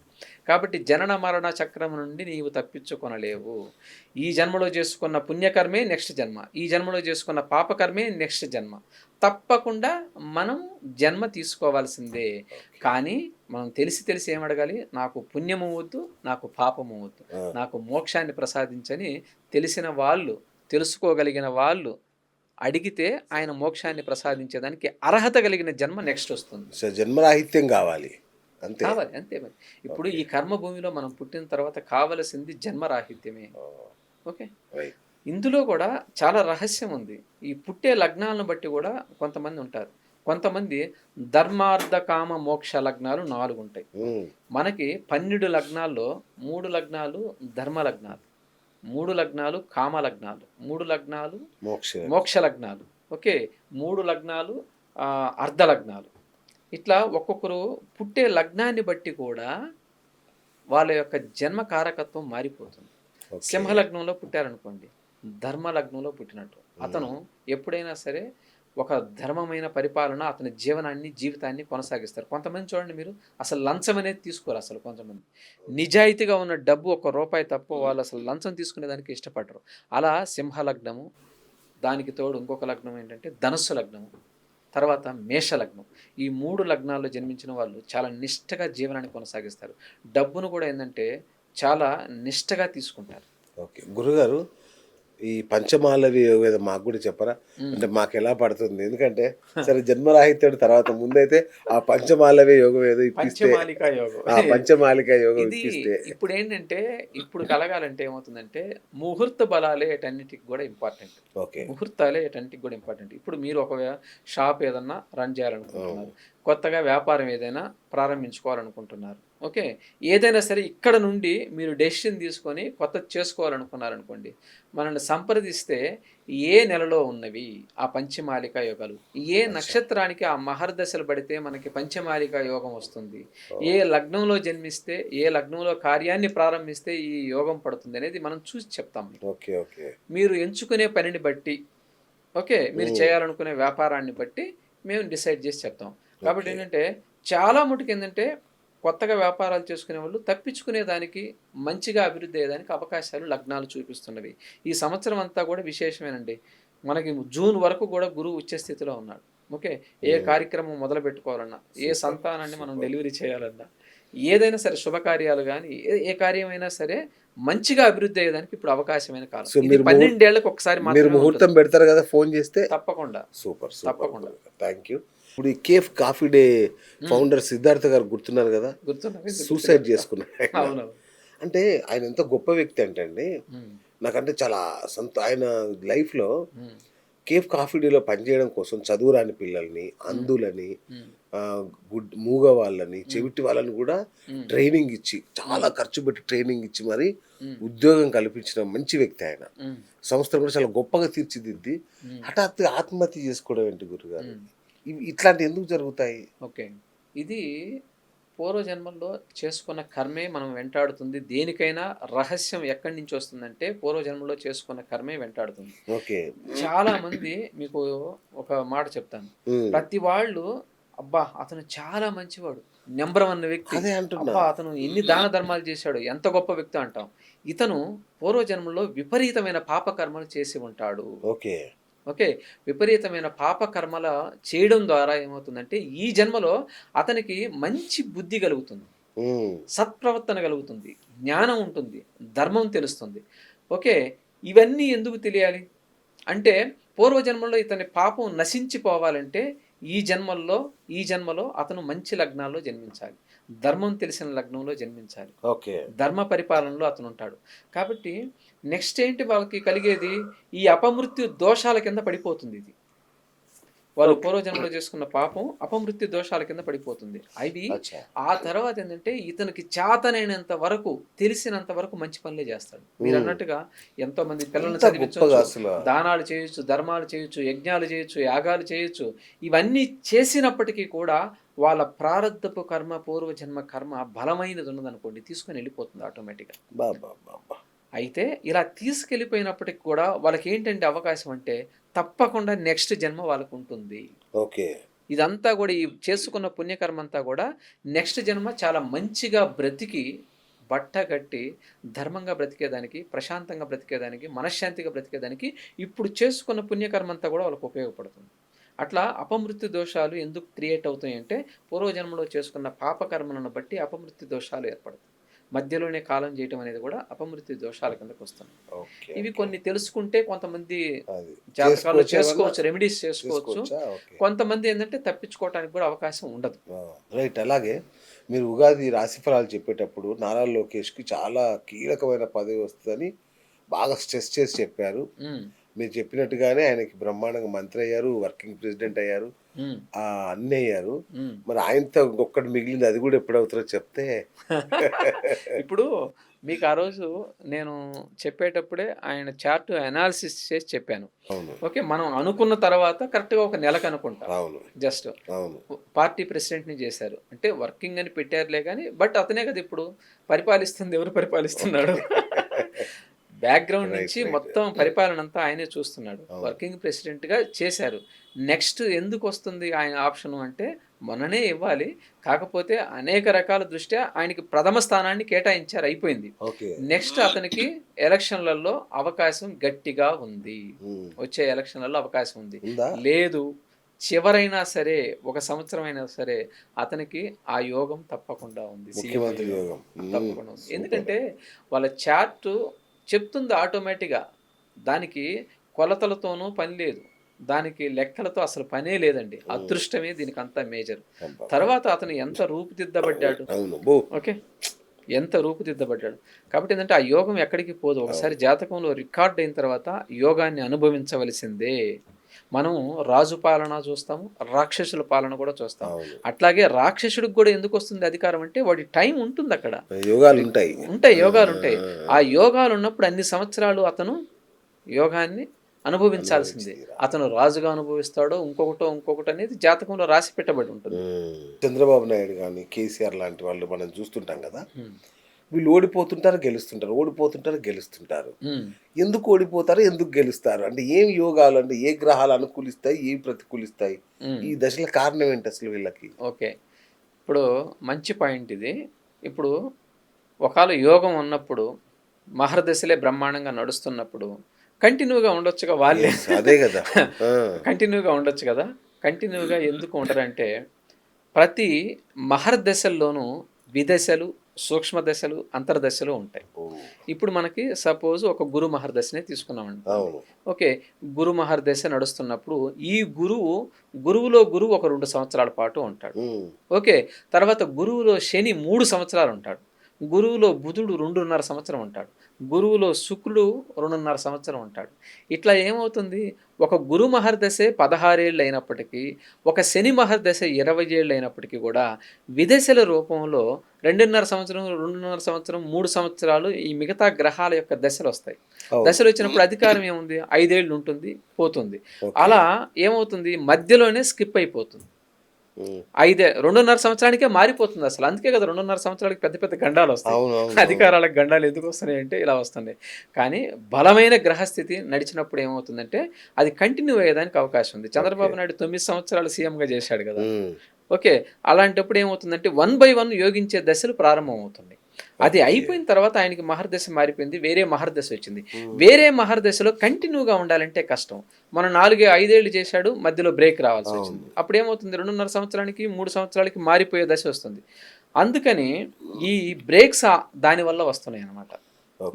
కాబట్టి జనన మరణ చక్రం నుండి నీవు తప్పించుకొనలేవు. ఈ జన్మలో చేసుకున్న పుణ్యకర్మే నెక్స్ట్ జన్మ, ఈ జన్మలో చేసుకున్న పాపకర్మే నెక్స్ట్ జన్మ. తప్పకుండా మనం జన్మ తీసుకోవాల్సిందే. కానీ మనం తెలిసి ఏం అడగాలి? నాకు పుణ్యము వద్దు, నాకు పాపము వద్దు, నాకు మోక్షాన్ని ప్రసాదించని తెలిసిన వాళ్ళు, తెలుసుకోగలిగిన వాళ్ళు అడిగితే ఆయన మోక్షాన్ని ప్రసాదించేదానికి అర్హత కలిగిన జన్మ నెక్స్ట్ వస్తుంది. సో జన్మరాహిత్యం కావాలి అంతే. కావాలి అంతే. మరి ఇప్పుడు ఈ కర్మభూమిలో మనం పుట్టిన తర్వాత కావలసింది జన్మరాహిత్యమే. Okay, right. ఇందులో కూడా చాలా రహస్యం ఉంది. ఈ పుట్టే లగ్నాలను బట్టి కూడా కొంతమంది ఉంటారు. కొంతమంది ధర్మార్థ కామ మోక్ష లగ్నాలు 4 ఉంటాయి. మనకి 12 లగ్నాల్లో 3 లగ్నాలు ధర్మ లగ్నాలు, 3 లగ్నాలు కామ లగ్నాలు, 3 లగ్నాలు మోక్ష లగ్నాలు. ఓకే, 3 లగ్నాలు అర్ధ లగ్నాలు. ఇట్లా ఒక్కొక్కరు పుట్టే లగ్నాన్ని బట్టి కూడా వాళ్ళ యొక్క జన్మ కారకత్వం మారిపోతుంది. సింహలగ్నంలో పుట్టారనుకోండి, ధర్మలగ్నంలో పుట్టినట్టు. అతను ఎప్పుడైనా సరే ఒక ధర్మమైన పరిపాలన అతని జీవితాన్ని కొనసాగిస్తారు. కొంతమంది చూడండి మీరు, అసలు లంచం అనేది తీసుకోరు. అసలు కొంతమంది నిజాయితీగా ఉన్న డబ్బు ₹1 తప్ప వాళ్ళు అసలు లంచం తీసుకునేదానికి ఇష్టపడరు. అలా సింహలగ్నము, దానికి తోడు ఇంకొక లగ్నం ఏంటంటే ధనుస్సు లగ్నము, తర్వాత మేషలగ్నం. ఈ 3 లగ్నాల్లో జన్మించిన వాళ్ళు చాలా నిష్టగా జీవనాన్ని కొనసాగిస్తారు. డబ్బును కూడా ఏంటంటే చాలా నిష్టగా తీసుకుంటారు. ఓకే గురుగారు, ఈ పంచమాలవి ఏదో మాకు కూడా చెప్పరా? అంటే మాకు ఎలా పడుతుంది? ఎందుకంటే సరే జన్మరాహిత్యుడు తర్వాత ముందైతే ఆ పంచమాలవి యోగం ఏదో పంచమాలికా యోగం, పంచమాలికా యోగం ఇప్పిస్తే ఇప్పుడు ఏంటంటే ఇప్పుడు కలగాలంటే ఏమవుతుందంటే ముహూర్త బలాలే ఎటన్నిటికి కూడా ఇంపార్టెంట్. ఓకే, ముహూర్తాలే ఎటన్నిటికి కూడా ఇంపార్టెంట్. ఇప్పుడు మీరు ఒక షాప్ ఏదన్నా రన్ చేయాలనుకుంటున్నారు, కొత్తగా వ్యాపారం ఏదైనా ప్రారంభించుకోవాలనుకుంటున్నారు. ఓకే, ఏదైనా సరే ఇక్కడ నుండి మీరు డెసిషన్ తీసుకొని కొత్తది చేసుకోవాలనుకున్నారనుకోండి, మనల్ని సంప్రదిస్తే ఏ నెలలో ఉన్నవి ఆ పంచమాలిక యోగాలు, ఏ నక్షత్రానికి ఆ మహర్దశలు పడితే మనకి పంచమాలిక యోగం వస్తుంది, ఏ లగ్నంలో జన్మిస్తే ఏ లగ్నంలో కార్యాన్ని ప్రారంభిస్తే ఈ యోగం పడుతుంది అనేది మనం చూసి చెప్తాం. ఓకే ఓకే, మీరు ఎంచుకునే పనిని బట్టి, ఓకే, మీరు చేయాలనుకునే వ్యాపారాన్ని బట్టి మేము డిసైడ్ చేసి చెప్తాం. కాబట్టి ఏంటంటే చాలా మటుకు ఏంటంటే కొత్తగా వ్యాపారాలు చేసుకునే వాళ్ళు తప్పించుకునే దానికి, మంచిగా అభివృద్ధి అయ్యేదానికి అవకాశాలు లగ్నాలు చూపిస్తున్నవి. ఈ సంవత్సరం అంతా కూడా విశేషమేనండి. మనకి జూన్ వరకు కూడా గురువు ఉచ్చ స్థితిలో ఉన్నాడు. ఓకే, ఏ కార్యక్రమం మొదలు పెట్టుకోవాలన్నా, ఏ సంతానాన్ని మనం డెలివరీ చేయాలన్నా, ఏదైనా సరే శుభకార్యాలు కానీ ఏ కార్యమైనా సరే మంచిగా అభివృద్ధి అయ్యేదానికి ఇప్పుడు అవకాశమైన కాలం. 12 ఏళ్లకు ఒకసారి ముహూర్తం పెడతారు కదా ఫోన్ చేస్తే? తప్పకుండా. సూపర్, తప్పకుండా. Thank you. ఇప్పుడు ఈ cafe coffee day founder Siddhartha గారు గుర్తున్నారు కదా? సూసైడ్ చేసుకున్నారు. అంటే ఆయన ఎంత గొప్ప వ్యక్తి అంటే అండి, నాకంటే చాలా ఆయన లైఫ్లో కేఫ్ కాఫీ డేలో పనిచేయడం కోసం చదువురాని పిల్లల్ని, అంధులని, మూగ వాళ్ళని, చెవిటి వాళ్ళని కూడా ట్రైనింగ్ ఇచ్చి, చాలా ఖర్చు పెట్టి ట్రైనింగ్ ఇచ్చి మరి ఉద్యోగం కల్పించిన మంచి వ్యక్తి ఆయన. సంస్థను కూడా చాలా గొప్పగా తీర్చిదిద్ది హఠాత్తుగా ఆత్మహత్య చేసుకోవడం ఏంటి గురుగారు? ఇట్లాంటి ఎందుకు జరుగుతాయి? ఓకే, ఇది పూర్వజన్మల్లో చేసుకున్న కర్మే మనం వెంటాడుతుంది. దేనికైనా రహస్యం ఎక్కడి నుంచి వస్తుందంటే పూర్వజన్మలో చేసుకున్న కర్మే వెంటాడుతుంది. ఓకే, చాలా మంది, మీకు ఒక మాట చెప్తాను, ప్రతి వాళ్ళు అబ్బా అతను చాలా మంచివాడు, నెంబర్ 1 వ్యక్తి, అబ్బా అతను ఎన్ని దాన ధర్మాలు చేశాడు, ఎంత గొప్ప వ్యక్తి అంటాం. ఇతను పూర్వజన్మలో విపరీతమైన పాపకర్మలు చేసి ఉంటాడు. ఓకే ఓకే, విపరీతమైన పాపకర్మల చేయడం ద్వారా ఏమవుతుందంటే ఈ జన్మలో అతనికి మంచి బుద్ధి కలుగుతుంది, సత్ప్రవర్తన కలుగుతుంది, జ్ఞానం ఉంటుంది, ధర్మం తెలుస్తుంది. ఓకే, ఇవన్నీ ఎందుకు తెలియాలి అంటే పూర్వజన్మలో ఇతని పాపం నశించిపోవాలంటే ఈ జన్మలో అతను మంచి లగ్నాల్లో జన్మించాలి, ధర్మం తెలిసిన లగ్నంలో జన్మించాలి. ఓకే, ధర్మ పరిపాలనలో అతను ఉంటాడు. కాబట్టి నెక్స్ట్ ఏంటి వాళ్ళకి కలిగేది? ఈ అపమృత్యు దోషాల కింద పడిపోతుంది. ఇది వాళ్ళు పూర్వజన్మలో చేసుకున్న పాపం అపమృత్యు దోషాల కింద పడిపోతుంది. అవి ఆ తర్వాత ఏంటంటే ఇతనికి చేతనైనంత వరకు, తెలిసినంత వరకు మంచి పనులే చేస్తాడు. మీరు అన్నట్టుగా ఎంతో మంది పిల్లల్ని చదివించవచ్చు, దానాలు చేయొచ్చు, ధర్మాలు చేయొచ్చు, యజ్ఞాలు చేయొచ్చు, యాగాలు చేయొచ్చు. ఇవన్నీ చేసినప్పటికీ కూడా వాళ్ళ ప్రారబ్ధపు కర్మ, పూర్వజన్మ కర్మ బలమైనది ఉన్నదనుకోండి, తీసుకొని వెళ్ళిపోతుంది ఆటోమేటిక్గా. బాబా బాబా. అయితే ఇలా తీసుకెళ్ళిపోయినప్పటికి కూడా వాళ్ళకి ఏంటంటే అవకాశం అంటే తప్పకుండా నెక్స్ట్ జన్మ వాళ్ళకు ఉంటుంది. ఓకే. ఇదంతా కూడా ఈ చేసుకున్న పుణ్యకర్మ అంతా కూడా నెక్స్ట్ జన్మ చాలా మంచిగా బ్రతికి బట్ట కట్టి ధర్మంగా బ్రతికేదానికి, ప్రశాంతంగా బ్రతికేదానికి, మనశ్శాంతిగా బ్రతికేదానికి ఇప్పుడు చేసుకున్న పుణ్యకర్మ అంతా కూడా వాళ్ళకు ఉపయోగపడుతుంది. అట్లా అపమృత్యు దోషాలు ఎందుకు క్రియేట్ అవుతాయి అంటే పూర్వజన్మలో చేసుకున్న పాపకర్మలను బట్టి అపమృత్యు దోషాలు ఏర్పడతాయి. మధ్యలోనే కాలం చేయటం అనేది కూడా అపమృత్యు దోషాల కిందకు వస్తుంది. ఓకే. ఇవి కొన్ని తెలుసుకుంటే కొంతమంది అది జాతకాలు చేసుకోవచ్చా చేసుకోవచ్చు, ఏమన్నా? రెమెడీస్ చేసుకోవచ్చు. చేసుకోవచ్చా? ఓకే. కొంతమంది ఏంటంటే తప్పించుకోవటానికి కూడా అవకాశం ఉండదు. రైట్. అలాగే మీరు ఉగాది రాశి ఫలాలు చెప్పేటప్పుడు నారా లోకేష్కి చాలా కీలకమైన పదవి వస్తుందని బాగా స్ట్రెస్ చేసి చెప్పారు. ఉమ్, మీరు చెప్పినట్టుగానే ఆయనకి బ్రహ్మాండంగా మంత్రి అయ్యారు, వర్కింగ్ ప్రెసిడెంట్ అయ్యారు, ఉమ్, అన్నీ అయ్యారు. ఉమ్. మరి ఆయనతో ఒక్కటి మిగిలింది, అది కూడా ఎప్పుడవుతారో చెప్తే. ఇప్పుడు మీకు ఆ రోజు నేను చెప్పేటప్పుడే ఆయన చార్ట్ అనాలిసిస్ చేసి చెప్పాను. అవును ఓకే, మనం అనుకున్న తర్వాత కరెక్ట్గా ఒక నెలకు అనుకుంటాం. అవును జస్ట్ అవును. పార్టీ ప్రెసిడెంట్ని చేశారు అంటే వర్కింగ్ అని పెట్టారులే కానీ, బట్ అతనే కదా ఇప్పుడు పరిపాలిస్తుంది. ఎవరు పరిపాలిస్తున్నాడు? బ్యాక్గ్రౌండ్ రైట్ నుంచి రైట్. మొత్తం పరిపాలన అంతా ఆయనే చూస్తున్నాడు. అవును. వర్కింగ్ ప్రెసిడెంట్గా చేశారు. నెక్స్ట్ ఎందుకు వస్తుంది ఆయన ఆప్షను అంటే మొన్ననే ఇవ్వాలి, కాకపోతే అనేక రకాల దృష్ట్యా ఆయనకి ప్రథమ స్థానాన్ని కేటాయించారు, అయిపోయింది. ఓకే. నెక్స్ట్ అతనికి ఎలక్షన్లలో అవకాశం గట్టిగా ఉంది. వచ్చే ఎలక్షన్లలో అవకాశం ఉంది. ఉందా? లేదు, చివరైనా సరే ఒక సంవత్సరం అయినా సరే అతనికి ఆ యోగం తప్పకుండా ఉంది. ముఖ్యమంత్రి సీఎం యోగం. తప్పకుండా ఉంది. సూపర్. ఎందుకంటే వాళ్ళ చార్ట్ చెప్తుంది ఆటోమేటిక్గా. దానికి కొలతలతోనూ పని లేదు, దానికి లెక్కలతో అసలు పనే లేదండి. అదృష్టమే దీనికి అంతా మేజర్. అబ్బా. తర్వాత అతను ఎంత రూపుదిద్దబడ్డాడు. అవును బో. ఓకే, ఎంత రూపుదిద్దబడ్డాడు. కాబట్టి ఏంటంటే ఆ యోగం ఎక్కడికి పోదు. ఒకసారి జాతకంలో రికార్డ్ అయిన తర్వాత యోగాన్ని అనుభవించవలసిందే. మనం రాజు పాలన చూస్తాము, రాక్షసుల పాలన కూడా చూస్తాము. అవును. అట్లాగే రాక్షసుడికి కూడా ఎందుకు వస్తుంది అధికారం అంటే వాడి టైం ఉంటుంది అక్కడ. యోగాలు ఉంటాయి. యోగాలు ఉంటాయి. ఆ యోగాలు ఉన్నప్పుడు అన్ని సంవత్సరాలు అతను యోగాన్ని అనుభవించాల్సిందే. అతను రాజుగా అనుభవిస్తాడో ఇంకొకటి అనేది జాతకంలో రాసి పెట్టబడి ఉంటుంది. చంద్రబాబు నాయుడు కానీ కేసీఆర్ లాంటి వాళ్ళు మనం చూస్తుంటాం కదా, ఉమ్, వీళ్ళు ఓడిపోతుంటారు గెలుస్తుంటారు, ఓడిపోతుంటారు గెలుస్తుంటారు. ఉమ్. ఎందుకు ఓడిపోతారు, ఎందుకు గెలుస్తారు అంటే ఏం యోగాలు అంటే ఏ గ్రహాలు అనుకూలిస్తాయి, ఏ ప్రతికూలిస్తాయి, ఈ దశల కారణం ఏంటి అసలు వీళ్ళకి? ఓకే, ఇప్పుడు మంచి పాయింట్ ఇది. ఇప్పుడు ఒకవేళ యోగం ఉన్నప్పుడు మహర్దశలే బ్రహ్మాండంగా నడుస్తున్నప్పుడు కంటిన్యూగా ఉండొచ్చుగా వాళ్ళే. Yes, అదే కదా. కంటిన్యూగా ఉండొచ్చు కదా. కంటిన్యూగా ఎందుకు ఉండరంటే ప్రతి మహర్దశల్లోనూ విదశలు, సూక్ష్మ దశలు, అంతర్దశలు ఉంటాయి. ఇప్పుడు మనకి సపోజ్ ఒక గురు మహర్దశనే తీసుకున్నామండి. అవును. ఓకే, గురు మహర్దశ నడుస్తున్నప్పుడు ఈ గురువులో గురువు ఒక 2 సంవత్సరాల పాటు ఉంటాడు. ఓకే, తర్వాత గురువులో శని 3 సంవత్సరాలు ఉంటాడు. గురువులో బుధుడు 2.5 సంవత్సరం ఉంటాడు. గురువులో శుక్రుడు 2.5 సంవత్సరం ఉంటాడు. ఇట్లా ఏమవుతుంది, ఒక గురు మహర్దశే 16 ఏళ్ళు అయినప్పటికీ, ఒక శని మహర్దశ 20 ఏళ్ళు అయినప్పటికీ కూడా విదశల రూపంలో 2.5 సంవత్సరం, 2.5 సంవత్సరం, 3 సంవత్సరాలు ఈ మిగతా గ్రహాల యొక్క దశలు వస్తాయి. దశలు వచ్చినప్పుడు అధికారం ఏముంది, 5 ఏళ్ళు ఉంటుంది, పోతుంది. అలా ఏమవుతుంది, మధ్యలోనే స్కిప్ అయిపోతుంది. 2.5 సంవత్సరానికే మారిపోతుంది అసలు. అందుకే కదా 2.5 సంవత్సరాలకి పెద్ద పెద్ద గండాలు వస్తాయి. అధికారాలకు గండాలు ఎందుకు వస్తున్నాయి అంటే ఇలా వస్తున్నాయి. కానీ బలమైన గ్రహస్థితి నడిచినప్పుడు ఏమవుతుందంటే అది కంటిన్యూ అయ్యేదానికి అవకాశం ఉంది. చంద్రబాబు నాయుడు 9 సంవత్సరాలు సీఎంగా చేశాడు కదా. ఓకే, అలాంటప్పుడు ఏమవుతుందంటే 1 by 1 యోగించే దశలు ప్రారంభం అవుతుంది. అది అయిపోయిన తర్వాత ఆయనకి మహర్దశ మారిపోయింది, వేరే మహర్దశ వచ్చింది. వేరే మహర్దశలో కంటిన్యూగా ఉండాలంటే కష్టం. మనం 4-5 ఏళ్ళు చేశాడు, మధ్యలో బ్రేక్ రావాల్సి వచ్చింది. అప్పుడు ఏమవుతుంది, 2.5 సంవత్సరానికి 3 సంవత్సరాలకి మారిపోయే దశ వస్తుంది. అందుకని ఈ బ్రేక్స్ దానివల్ల వస్తున్నాయి అన్నమాట.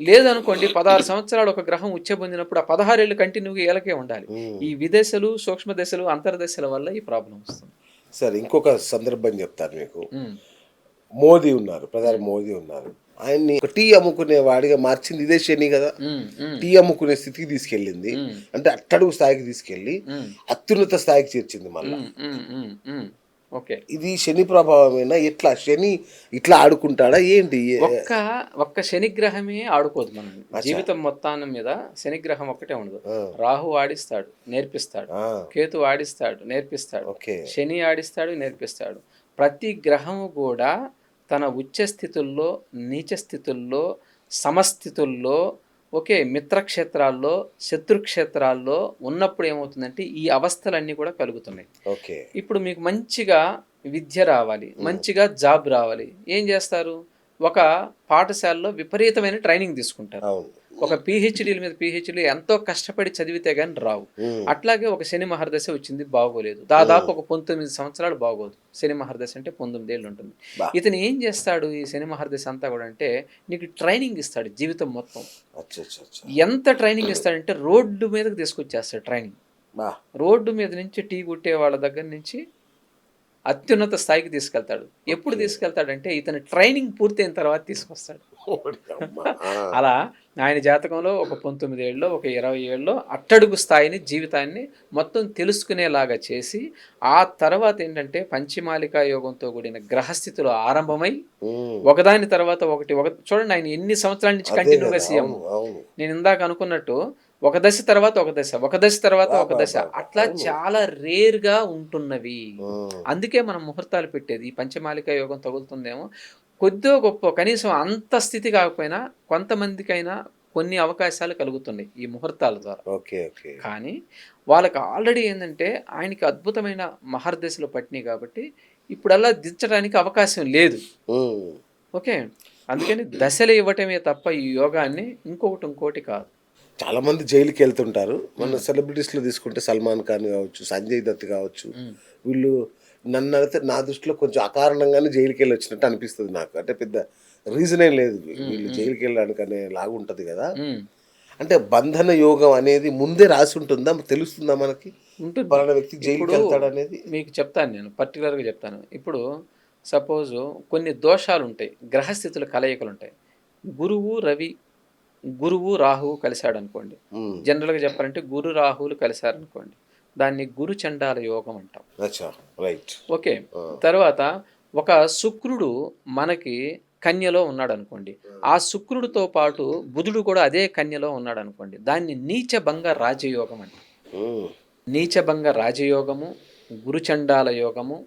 లేదనుకోండి 16 సంవత్సరాలు ఒక గ్రహం ఉచ్చ పొందినప్పుడు ఆ 16 ఏళ్ళు కంటిన్యూగా ఏలకే ఉండాలి. ఈ విదశలు, సూక్ష్మ దశలు, అంతర్దశల వల్ల ఈ ప్రాబ్లం వస్తుంది. సరే, ఇంకొక సందర్భం చెప్తాను మీకు. మోదీ ఉన్నారు, ప్రధాని మోదీ ఉన్నారు. ఆయన్ని ఒక టీ అమ్ముకునే వాడిగా మార్చింది ఇదే శని కదా. టీ అమ్ముకునే స్థితికి తీసుకెళ్ళింది, అంటే అట్టడుగు స్థాయికి తీసుకెళ్ళి అత్యున్నత స్థాయికి చేర్చింది మళ్ళీ. ఓకే, ఇది శని ప్రభావమేనా? ఎట్లా శని ఇట్లా ఆడుకుంటాడా ఏంటి? ఒక్క శనిగ్రహమే ఆడుకోదు మనం జీవితం మొత్తాన్ని మీద. శనిగ్రహం ఒక్కటే ఉండదు. రాహు ఆడిస్తాడు, నేర్పిస్తాడు. కేతు ఆడిస్తాడు, నేర్పిస్తాడు. శని ఆడిస్తాడు, నేర్పిస్తాడు. ప్రతి గ్రహము కూడా తన ఉచ్చ స్థితుల్లో, నీచ స్థితుల్లో, సమస్థితుల్లో, ఓకే, మిత్రక్షేత్రాల్లో, శత్రుక్షేత్రాల్లో ఉన్నప్పుడు ఏమవుతుందంటే ఈ అవస్థలన్నీ కూడా కలుగుతున్నాయి. ఓకే. ఇప్పుడు మీకు మంచిగా విద్య రావాలి, మంచిగా జాబ్ రావాలి, ఏం చేస్తారు? ఒక పాఠశాలలో విపరీతమైన ట్రైనింగ్ తీసుకుంటారు. అవును. ఒక పీహెచ్డీల మీద పీహెచ్డీలు ఎంతో కష్టపడి చదివితే కానీ రావు. అట్లాగే ఒక శని మహర్దశ వచ్చింది, బాగోలేదు. దాదాపు ఒక 19 సంవత్సరాలు బాగోదు. శని మహర్దశ అంటే 19 ఏళ్ళు ఉంటుంది. బా. ఇతను ఏం చేస్తాడు ఈ శని మహర్దశ అంతా కూడా అంటే నీకు ట్రైనింగ్ ఇస్తాడు జీవితం మొత్తం. అచ్చా అచ్చా అచ్చా. ఎంత ట్రైనింగ్ ఇస్తాడంటే రోడ్డు మీదకి తీసుకొచ్చేస్తాడు ట్రైనింగ్. బా. రోడ్డు మీద నుంచి టీ కుట్టే వాళ్ళ దగ్గర నుంచి అత్యున్నత స్థాయికి తీసుకెళ్తాడు. ఎప్పుడు తీసుకెళ్తాడంటే ఇతని ట్రైనింగ్ పూర్తయిన తర్వాత తీసుకొస్తాడు. ఓడి అమ్మ. ఆ. అలా ఆయన జాతకంలో ఒక 19 ఏళ్ళలో, ఒక 20 ఏళ్ళలో అట్టడుగు స్థాయిని, జీవితాన్ని మొత్తం తెలుసుకునేలాగా చేసి, ఆ తర్వాత ఏంటంటే పంచమాలికా యోగంతో కూడిన గ్రహస్థితులు ఆరంభమై ఒకదాని తర్వాత ఒకటి చూడండి ఆయన ఎన్ని సంవత్సరాల నుంచి అదే కంటిన్యూగా కదా. సీఎం. అవును అవును. నేను ఇందాక అనుకున్నట్టు ఒక దశ తర్వాత ఒక దశ, ఒక దశ తర్వాత ఒక దశ, అట్లా చాలా రేర్గా ఉంటున్నవి. అందుకే మనం ముహూర్తాలు పెట్టేది. ఈ పంచమాలిక యోగం తగులుతుందేమో కొద్దో గొప్ప, కనీసం అంత స్థితి కాకపోయినా కొంతమందికైనా కొన్ని అవకాశాలు కలుగుతున్నాయి ఈ ముహూర్తాల ద్వారా. Okay okay. కానీ వాళ్ళకి ఆల్రెడీ ఏంటంటే ఆయనకి అద్భుతమైన మహర్దశలు పట్టినాయి కాబట్టి ఇప్పుడల్లా దించడానికి అవకాశం లేదు. ఓకే, అందుకని దశలు ఇవ్వటమే తప్ప ఈ యోగాన్ని ఇంకోటి కాదు. చాలా మంది జైలుకి వెళ్తుంటారు. మన సెలబ్రిటీస్లో తీసుకుంటే సల్మాన్ ఖాన్ కావచ్చు, సంజయ్ దత్ కావచ్చు, వీళ్ళు నన్ను అడిగితే నా దృష్టిలో కొంచెం అకారణంగానే జైలుకి వెళ్ళి వచ్చినట్టు అనిపిస్తుంది నాకు. అంటే పెద్ద రీజన్ ఏం లేదు వీళ్ళు జైలుకి వెళ్ళడానికి అనే లాగా ఉంటుంది కదా. అంటే బంధన యోగం అనేది ముందే రాసి ఉంటుందా, తెలుస్తుందా మనకి ఉంటుంది పలానా వ్యక్తి జైలుకి వెళ్తాడు అనేది? మీకు చెప్తాను, నేను పర్టికులర్గా చెప్తాను. ఇప్పుడు సపోజు కొన్ని దోషాలు ఉంటాయి, గ్రహస్థితుల కలయికలు ఉంటాయి. గురువు రాహువు కలిశాడు అనుకోండి, జనరల్గా చెప్పాలంటే గురు రాహువులు కలిశారనుకోండి, దాన్ని గురు చండాల యోగం అంటాం. ఓకే, తర్వాత ఒక శుక్రుడు మనకి కన్యలో ఉన్నాడు అనుకోండి, ఆ శుక్రుడితో పాటు బుధుడు కూడా అదే కన్యలో ఉన్నాడు అనుకోండి, దాన్ని నీచభంగ రాజయోగం అంటాం. నీచభంగ రాజయోగము, గురుచండాల యోగము,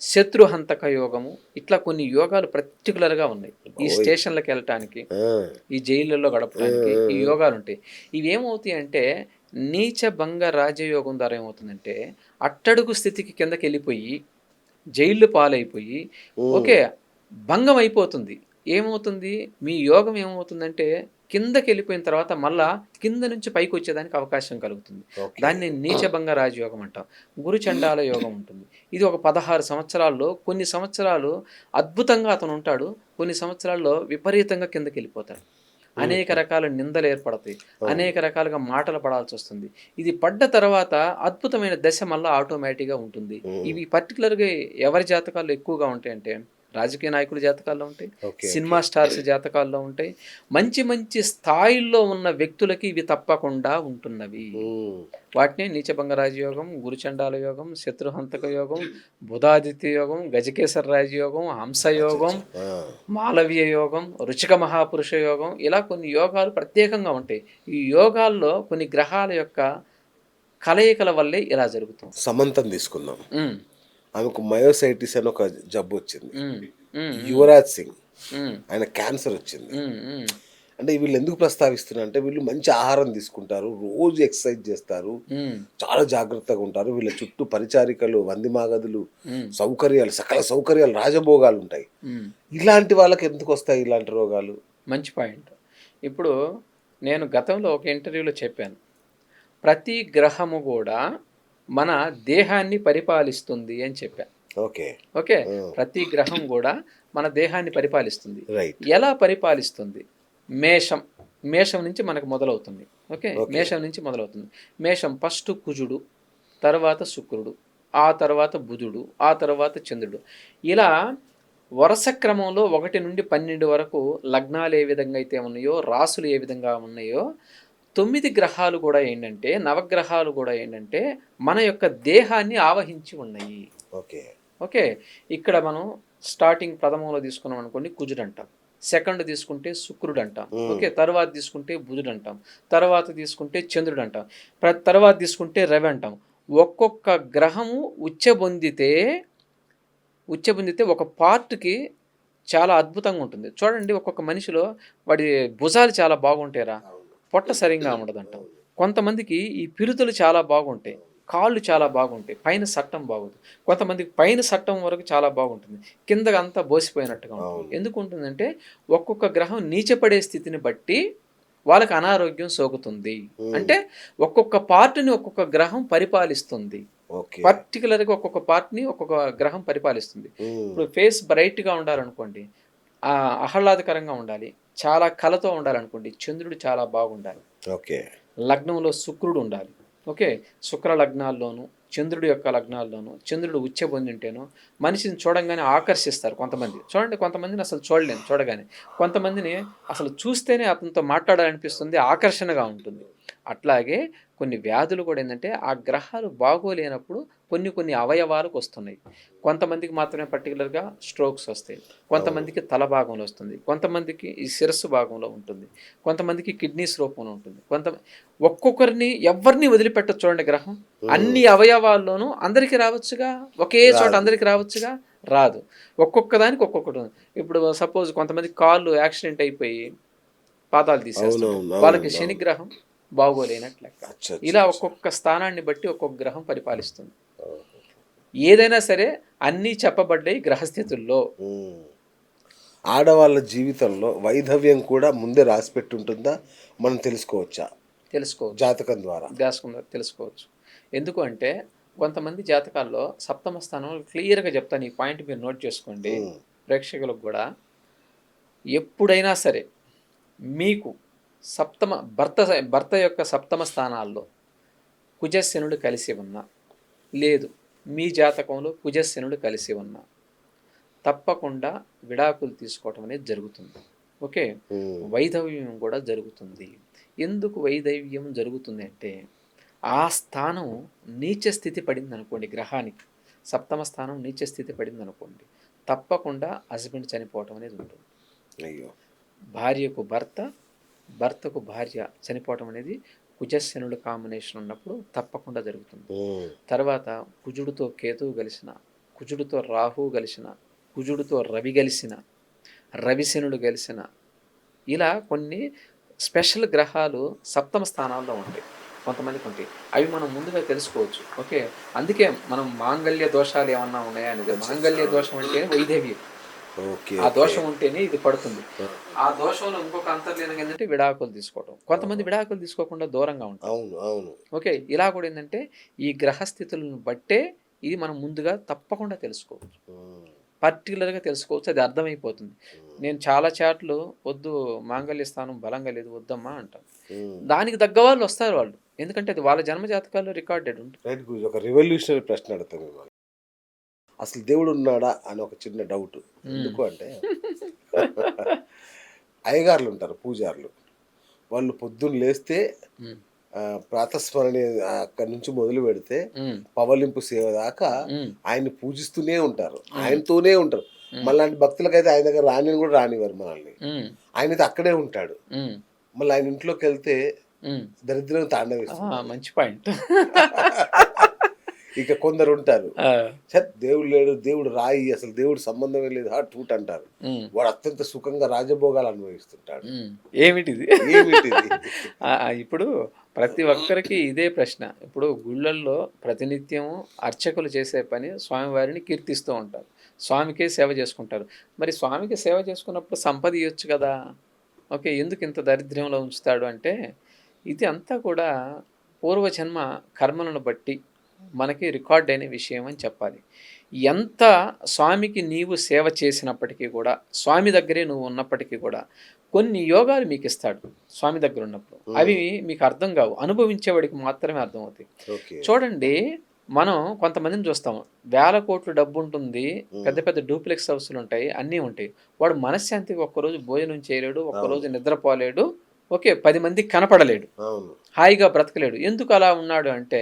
శత్రుహంతక యోగము, ఇట్లా కొన్ని యోగాలు పర్టికులర్గా ఉన్నాయి. ఈ స్టేషన్లకు వెళ్ళటానికి, ఈ జైళ్ళల్లో గడపడానికి ఈ యోగాలు ఉంటాయి. ఇవి ఏమవుతాయి అంటే నీచభంగ రాజయోగం ద్వారా ఏమవుతుందంటే అట్టడుగు స్థితికి కిందకి వెళ్ళిపోయి జైళ్ళు పాలైపోయి ఓకే భంగం అయిపోతుంది. ఏమవుతుంది మీ యోగం ఏమవుతుందంటే కిందకి వెళ్ళిపోయిన తర్వాత మళ్ళా కింద నుంచి పైకి వచ్చేదానికి అవకాశం కలుగుతుంది. దాన్ని నీచభంగ రాజయోగం అంటాం. గురుచండాల యోగం ఉంటుంది. ఇది ఒక 16 సంవత్సరాల్లో కొన్ని సంవత్సరాలు అద్భుతంగా అతను ఉంటాడు, కొన్ని సంవత్సరాల్లో విపరీతంగా కిందకి వెళ్ళిపోతాడు. అనేక రకాల నిందలు ఏర్పడతాయి, అనేక రకాలుగా మాటలు పడాల్సి వస్తుంది. ఇది పడ్డ తర్వాత అద్భుతమైన దశ మళ్ళీ ఆటోమేటిక్గా ఉంటుంది. ఇవి పర్టికులర్గా ఎవరి జాతకాల్లో ఎక్కువగా ఉంటాయంటే రాజకీయ నాయకుల జాతకాల్లో ఉంటాయి, సినిమా స్టార్స్ జాతకాల్లో ఉంటాయి, మంచి మంచి స్థాయిల్లో ఉన్న వ్యక్తులకి ఇవి తప్పకుండా ఉంటున్నవి. వాటిని నీచభంగ రాజయోగం, గురుచండాల యోగం, శత్రుహంతక యోగం, బుధాదిత్య యోగం, గజకేసర రాజయోగం, హంసయోగం, మాలవీయ యోగం, రుచిక మహాపురుష యోగం, ఇలా కొన్ని యోగాలు ప్రత్యేకంగా ఉంటాయి. ఈ యోగాల్లో కొన్ని గ్రహాల యొక్క కలయికల వల్లే ఇలా జరుగుతుంది. సమంతం తీసుకుందాం, ఆమెకు మయోసైటిస్ అని ఒక జబ్బు వచ్చింది. యువరాజ్ సింగ్ ఆయన క్యాన్సర్ వచ్చింది. అంటే వీళ్ళు ఎందుకు ప్రస్తావిస్తున్నా అంటే వీళ్ళు మంచి ఆహారం తీసుకుంటారు, రోజు ఎక్సర్సైజ్ చేస్తారు, చాలా జాగ్రత్తగా ఉంటారు. వీళ్ళ చుట్టూ పరిచారికలు, వందిమాగదులు, సౌకర్యాలు, సకల సౌకర్యాలు, రాజభోగాలు ఉంటాయి. ఇలాంటి వాళ్ళకి ఎందుకు వస్తాయి ఇలాంటి రోగాలు? మంచి పాయింట్. ఇప్పుడు నేను గతంలో ఒక ఇంటర్వ్యూలో చెప్పాను, ప్రతి గ్రహము కూడా మన దేహాన్ని పరిపాలిస్తుంది అని చెప్పాను. ఓకే, ప్రతి గ్రహం కూడా మన దేహాన్ని పరిపాలిస్తుంది. ఎలా పరిపాలిస్తుంది? మేషం నుంచి మనకు మొదలవుతుంది. ఓకే, మేషం నుంచి మొదలవుతుంది. మేషం ఫస్ట్ కుజుడు, తర్వాత శుక్రుడు, ఆ తర్వాత బుధుడు, ఆ తర్వాత చంద్రుడు, ఇలా వరుస క్రమంలో 1 నుండి 12 వరకు లగ్నాలు ఏ విధంగా అయితే ఉన్నాయో, రాసులు ఏ విధంగా ఉన్నాయో, 9 గ్రహాలు కూడా ఏంటంటే, నవగ్రహాలు కూడా ఏంటంటే మన యొక్క దేహాన్ని ఆవహించి ఉన్నాయి. ఓకే, ఇక్కడ మనం స్టార్టింగ్ ప్రథమంలో తీసుకున్నాం అనుకోండి కుజుడు అంటాం, సెకండ్ తీసుకుంటే శుక్రుడు అంటాం, ఓకే, తర్వాత తీసుకుంటే బుధుడు అంటాం, తర్వాత తీసుకుంటే చంద్రుడు అంటాం, తర్వాత తీసుకుంటే రవి అంటాం. ఒక్కొక్క గ్రహము ఉచ్చ పొందితే ఉచ్చ పొందితే ఒక పార్ట్కి చాలా అద్భుతంగా ఉంటుంది. చూడండి ఒక్కొక్క మనిషిలో వాడి భుజాలు చాలా బాగుంటాయిరా, పొట్ట సరిగ్గా ఉండదంటాం. కొంతమందికి ఈ పిరుతులు చాలా బాగుంటాయి, కాళ్ళు చాలా బాగుంటాయి, పైన సట్టం బాగుంటుంది. కొంతమందికి పైన సట్టం వరకు చాలా బాగుంటుంది, కిందకి అంతా బోసిపోయినట్టుగా ఉంటుంది. అవును. ఎందుకు ఉంటుందంటే ఒక్కొక్క గ్రహం నీచపడే స్థితిని బట్టి వాళ్ళకి అనారోగ్యం సోకుతుంది. అంటే ఒక్కొక్క పార్ట్ని ఒక్కొక్క గ్రహం పరిపాలిస్తుంది. ఓకే. పర్టికులర్గా ఒక్కొక్క పార్ట్ని ఒక్కొక్క గ్రహం పరిపాలిస్తుంది. ఇప్పుడు ఫేస్ బ్రైట్గా ఉండాలనుకోండి, ఆహ్లాదకరంగా ఉండాలి, చాలా కళతో ఉండాలనుకోండి, చంద్రుడు చాలా బాగుండాలి. ఓకే. లగ్నంలో శుక్రుడు ఉండాలి. ఓకే, శుక్ర లగ్నాల్లోనూ చంద్రుడి యొక్క లగ్నాల్లోనూ చంద్రుడు ఉచ్చ పొందింటేనో మనిషిని చూడంగానే ఆకర్షిస్తారు కొంతమంది. చూడండి కొంతమందిని అసలు చూడలేము, చూడగానే కొంతమందిని అసలు చూస్తేనే అతనితో మాట్లాడాలనిపిస్తుంది, ఆకర్షణగా ఉంటుంది. అట్లాగే కొన్ని వ్యాధులు కూడా ఏంటంటే ఆ గ్రహాలు బాగోలేనప్పుడు కొన్ని కొన్ని అవయవాలకు వస్తున్నాయి. కొంతమందికి మాత్రమే పర్టికులర్గా స్ట్రోక్స్ వస్తాయి, కొంతమందికి తల భాగంలో వస్తుంది, కొంతమందికి ఈ శిరస్సు భాగంలో ఉంటుంది, కొంతమందికి కిడ్నీస్ రూపంలో ఉంటుంది. ఒక్కొక్కరిని ఎవరిని వదిలిపెట్టచ్చు చూడండి గ్రహం. అన్ని అవయవాల్లోనూ అందరికీ రావచ్చుగా, ఒకే చోట రాదు. అందరికీ రావచ్చుగా, రాదు. ఒక్కొక్క దానికి ఒక్కొక్కటి ఉంది. ఇప్పుడు సపోజ్ కొంతమంది కాళ్ళు యాక్సిడెంట్ అయిపోయి పాదాలు తీసేస్తుంటారు, అవునవును. వాళ్ళకి అవును. శని గ్రహం బాగోలేనట్లు లెక్క. అచ్చా, అచ్చా, ఇలా అచ్చా. ఒక్కొక్క స్థానాన్ని బట్టి ఒక్కొక్క గ్రహం పరిపాలిస్తుంది. ఓహో. ఏదైనా సరే అన్నీ చెప్పబడ్డాయి గ్రహస్థితుల్లో. ఉమ్. ఆడవాళ్ళ జీవితంలో వైధవ్యం కూడా ముందే రాసిపెట్టి ఉంటుందా, మనం తెలుసుకోవచ్చా తెలుసుకోవచ్చు, జాతకం ద్వారా? తెలుసుకోవచ్చు. ఎందుకు అంటే కొంతమంది జాతకాల్లో సప్తమ స్థానంలో క్లియర్గా చెప్తాను, ఈ పాయింట్ మీరు నోట్ చేసుకోండి ఉమ్. ప్రేక్షకులకు కూడా. ఎప్పుడైనా సరే మీకు సప్తమ భర్త భర్త యొక్క సప్తమ స్థానాల్లో కుజశనుడు కలిసి ఉన్నా, లేదు మీ జాతకంలో కుజశనుడు కలిసి ఉన్నా, తప్పకుండా విడాకులు తీసుకోవటం అనేది జరుగుతుంది. ఓకే, వైధవ్యం కూడా జరుగుతుంది. ఎందుకు వైధవ్యం జరుగుతుంది అంటే ఆ స్థానం నీచ స్థితి పడింది అనుకోండి గ్రహానికి, సప్తమ స్థానం నీచ స్థితి పడింది అనుకోండి, తప్పకుండా హస్బెండ్ చనిపోవటం అనేది ఉంటుంది. అయ్యో. భార్యకు భర్త, భర్తకు భార్య చనిపోవటం అనేది కుజశనుడు కాంబినేషన్ ఉన్నప్పుడు తప్పకుండా జరుగుతుంది. తర్వాత కుజుడితో కేతువు కలిసిన, కుజుడితో రాహువు కలిసిన, కుజుడితో రవి కలిసిన, రవిశనుడు కలిసిన, ఇలా కొన్ని స్పెషల్ గ్రహాలు సప్తమ స్థానాల్లో ఉంటాయి, కొంతమందికి ఉంటాయి. అవి మనం ముందుగా తెలుసుకోవచ్చు. ఓకే, అందుకే మనం మాంగళ్య దోషాలు ఏమన్నా ఉన్నాయా అనేది, మాంగళ్య దోషం అంటే వైధవ్యం, ఆ దోషం ఉంటేనే ఇది పడుతుంది. ఆ దోషంలో ఇంకొక అంతర్లీనం ఏంటంటే విడాకులు తీసుకోవడం. కొంతమంది విడాకులు తీసుకోకుండా దూరంగా ఉంటారు. అవును, అవును. ఓకే, ఇలా కూడా ఏంటంటే ఈ గ్రహస్థితులను బట్టే ఇది మనం ముందుగా తప్పకుండా తెలుసుకోవచ్చు, పర్టికులర్గా తెలుసుకోవచ్చు, అది అర్థమైపోతుంది. నేను చాలా చాట్లు వద్దు మాంగళ్య స్థానం బలంగా లేదు వద్దమ్మా అంటాను, దానికి తగ్గ వాళ్ళు వస్తారు వాళ్ళు, ఎందుకంటే అది వాళ్ళ జన్మ జాతకాల్లో రికార్డెడ్ ఉంటుంది. రైట్ గురూజీ, ఒక రివల్యూషనరీ ప్రశ్న అడుగుతాను మిమ్మల్ని. అసలు దేవుడు ఉన్నాడా అని ఒక చిన్న డౌట్. ఎందుకు అంటే అయ్యగారులు ఉంటారు, పూజారులు, వాళ్ళు పొద్దున్న లేస్తే ప్రాతస్మరణి అక్కడి నుంచి మొదలు పెడితే పవలింపు సేవ దాకా ఆయన్ని పూజిస్తూనే ఉంటారు, ఆయనతోనే ఉంటారు. మళ్ళీ భక్తులకైతే ఆయన దగ్గర రాని కూడా రానివారు మనల్ని, ఆయనైతే అక్కడే ఉంటాడు. మళ్ళీ ఆయన ఇంట్లోకి వెళ్తే దరిద్రం తాండవిస్తుంది. మంచి పాయింట్. ఇక కొందరు ఉంటారు, దేవుడు లేడు, దేవుడు రాయి, అసలు దేవుడు సంబంధమే లేదు, టూట్ అంటారు. వాడు అత్యంత సుఖంగా రాజభోగాలు అనుభవిస్తుంటాడు. ఏమిటిది? ఏమిటిది? ఇప్పుడు ప్రతి ఒక్కరికి ఇదే ప్రశ్న. ఇప్పుడు గుళ్ళల్లో ప్రతినిత్యం అర్చకులు చేసే పని స్వామివారిని కీర్తిస్తూ ఉంటారు, స్వామికే సేవ చేసుకుంటారు. మరి స్వామికి సేవ చేసుకున్నప్పుడు సంపద ఇవ్వచ్చు కదా. ఓకే, ఎందుకు ఇంత దరిద్రంలో ఉంచుతాడు అంటే ఇది అంతా కూడా పూర్వజన్మ కర్మలను బట్టి మనకి రికార్డ్ అయిన విషయం అని చెప్పాలి. ఎంత స్వామికి నీవు సేవ చేసినప్పటికీ కూడా, స్వామి దగ్గరే నువ్వు ఉన్నప్పటికీ కూడా కొన్ని యోగాలు మీకు ఇస్తాడు స్వామి దగ్గర ఉన్నప్పుడు. అవి మీకు అర్థం కావు, అనుభవించేవాడికి మాత్రమే అర్థమవుతాయి. చూడండి, మనం కొంతమందిని చూస్తాము, వేల కోట్లు డబ్బు ఉంటుంది, పెద్ద పెద్ద డూప్లెక్స్ హౌస్లు ఉంటాయి, అన్నీ ఉంటాయి, వాడు మనశ్శాంతికి ఒక్కరోజు భోజనం చేయలేడు, ఒక్కరోజు నిద్రపోలేడు, ఓకే, 10 మందికి కనపడలేడు, హాయిగా బ్రతకలేడు. ఎందుకు అలా ఉన్నాడు అంటే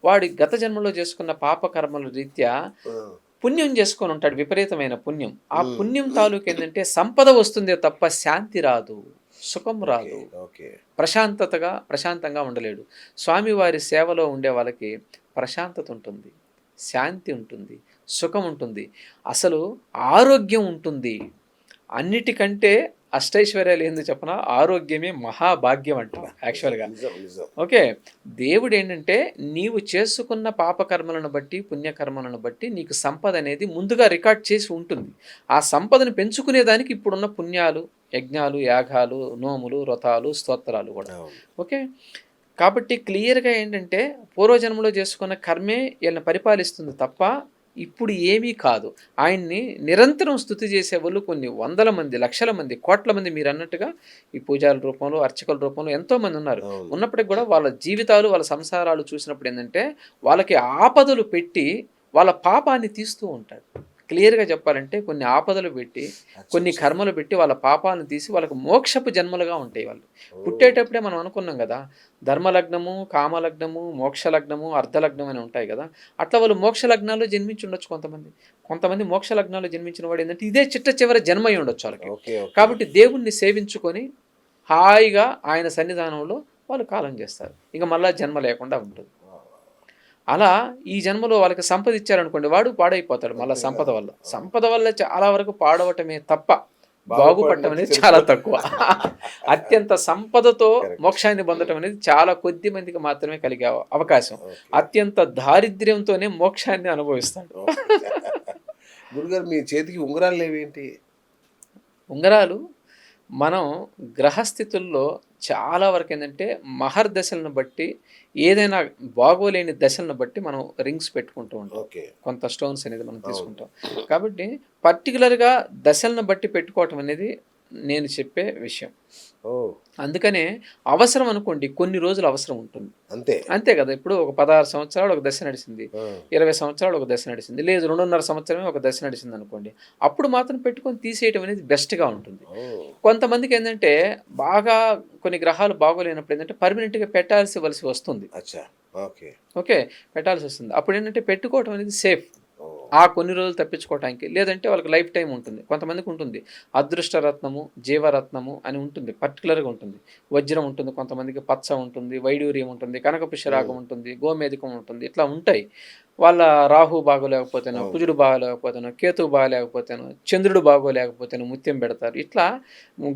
వాడి గత జన్మలో చేసుకున్న పాపకర్మల రీత్యా పుణ్యం చేసుకొని ఉంటాడు, విపరీతమైన పుణ్యం. ఆ పుణ్యం తాలూకు ఏంటంటే సంపద వస్తుందే తప్ప శాంతి రాదు, సుఖం రాదు, ప్రశాంతంగా ఉండలేడు. స్వామివారి సేవలో ఉండే వాళ్ళకి ప్రశాంతత ఉంటుంది, శాంతి ఉంటుంది, సుఖం ఉంటుంది, అసలు ఆరోగ్యం ఉంటుంది. అన్నిటికంటే అష్టైశ్వర్యాలు ఏందో చెప్పనా, ఆరోగ్యమే మహాభాగ్యం అంట యాక్చువల్గా. నిజం నిజం. ఓకే, దేవుడు ఏంటంటే నీవు చేసుకున్న పాపకర్మలను బట్టి పుణ్యకర్మలను బట్టి నీకు సంపద అనేది ముందుగా రికార్డ్ చేసి ఉంటుంది. ఆ సంపదను పెంచుకునేదానికి ఇప్పుడున్న పుణ్యాలు, యజ్ఞాలు, యాగాలు, నోములు, వ్రతాలు, స్తోత్రాలు కూడా. అవును. ఓకే, కాబట్టి క్లియర్గా ఏంటంటే పూర్వజన్మలో చేసుకున్న కర్మే వీళ్ళని పరిపాలిస్తుంది తప్ప ఇప్పుడు ఏమీ కాదు. ఆయన్ని నిరంతరం స్తుతి చేసేవాళ్ళు కొన్ని వందల మంది, లక్షల మంది, కోట్ల మంది మీరు అన్నట్టుగా ఈ పూజారుల రూపంలో, అర్చకుల రూపంలో ఎంతోమంది ఉన్నారు. అవును. ఉన్నప్పటికి కూడా వాళ్ళ జీవితాలు, వాళ్ళ సంసారాలు చూసినప్పుడు ఏంటంటే వాళ్ళకి ఆపదలు పెట్టి వాళ్ళ పాపాన్ని తీస్తూ ఉంటాడు. క్లియర్గా చెప్పాలంటే కొన్ని ఆపదలు పెట్టి, కొన్ని కర్మలు పెట్టి వాళ్ళ పాపాలను తీసి వాళ్ళకి మోక్షపు జన్మలుగా ఉంటాయి. వాళ్ళు పుట్టేటప్పుడే మనం అనుకున్నాం కదా, ధర్మలగ్నము, కామలగ్నము, మోక్షలగ్నము, అర్ధలగ్నం అని ఉంటాయి కదా. అట్లా వాళ్ళు మోక్ష లగ్నాల్లో జన్మించి ఉండొచ్చు కొంతమంది మోక్ష లగ్నాల్లో జన్మించిన వాడు ఏంటంటే ఇదే చిట్ట చివరి జన్మ అయి ఉండొచ్చు వాళ్ళకి. Okay okay. కాబట్టి దేవుణ్ణి సేవించుకొని హాయిగా ఆయన సన్నిధానంలో వాళ్ళు కాలం చేస్తారు, ఇక మళ్ళా జన్మ లేకుండా ఉంటుంది. అలా ఈ జన్మలో వాళ్ళకి సంపద ఇచ్చారనుకోండి, వాడు పాడైపోతాడు మళ్ళీ సంపద వల్ల చాలా వరకు పాడవటమే తప్ప బాగుపడటం అనేది చాలా తక్కువ. అత్యంత సంపదతో మోక్షాన్ని పొందటం అనేది చాలా కొద్ది మందికి మాత్రమే కలిగే అవకాశం. అత్యంత దారిద్ర్యంతోనే మోక్షాన్ని అనుభవిస్తాడు. గురుగారు మీ చేతికి ఉంగరాలు లేవేంటి? ఉంగరాలు మనం గ్రహస్థితుల్లో చాలా వరకు ఏంటంటే మహర్దశలను బట్టి, ఏదైనా బాగోలేని దశలను బట్టి మనం రింగ్స్ పెట్టుకుంటూ ఉంటాం. ఓకే. కొంత స్టోన్స్ అనేది మనం తీసుకుంటాం. కాబట్టి పర్టికులర్గా దశలను బట్టి పెట్టుకోవటం అనేది నేను చెప్పే విషయం. ఓ, అందుకనే అవసరం అనుకోండి, కొన్ని రోజులు అవసరం ఉంటుంది అంతే కదా. ఇప్పుడు ఒక 16 సంవత్సరాలు ఒక దశ నడిచింది, 20 సంవత్సరాలు ఒక దశ నడిచింది, లేదు 2.5 సంవత్సరమే ఒక దశ నడిచింది అనుకోండి, అప్పుడు మాత్రం పెట్టుకొని తీసేయటం అనేది బెస్ట్గా ఉంటుంది. కొంతమందికి ఏంటంటే బాగా కొన్ని గ్రహాలు బాగోలేనప్పుడు ఏంటంటే పర్మనెంట్గా పెట్టాల్సి వస్తుంది. ఓకే, పెట్టాల్సి వస్తుంది. అప్పుడు ఏంటంటే పెట్టుకోవటం అనేది సేఫ్, ఆ కొన్ని రోజులు తప్పించుకోవటానికి. లేదంటే వాళ్ళకి లైఫ్ టైం ఉంటుంది. కొంతమందికి ఉంటుంది అదృష్టరత్నము, జీవరత్నము అని ఉంటుంది, పర్టికులర్గా ఉంటుంది. వజ్రం ఉంటుంది, కొంతమందికి పచ్చ ఉంటుంది, వైడూర్యం ఉంటుంది, కనకపుష్యరాగం ఉంటుంది, గోమేధికం ఉంటుంది. ఇట్లా ఉంటాయి. వాళ్ళ రాహు బాగోలేకపోతేనో, కుజుడు బాగోలేకపోతేనో, కేతువు బాగోలేకపోతేనో, చంద్రుడు బాగోలేకపోతేనో ముత్యం పెడతారు. ఇట్లా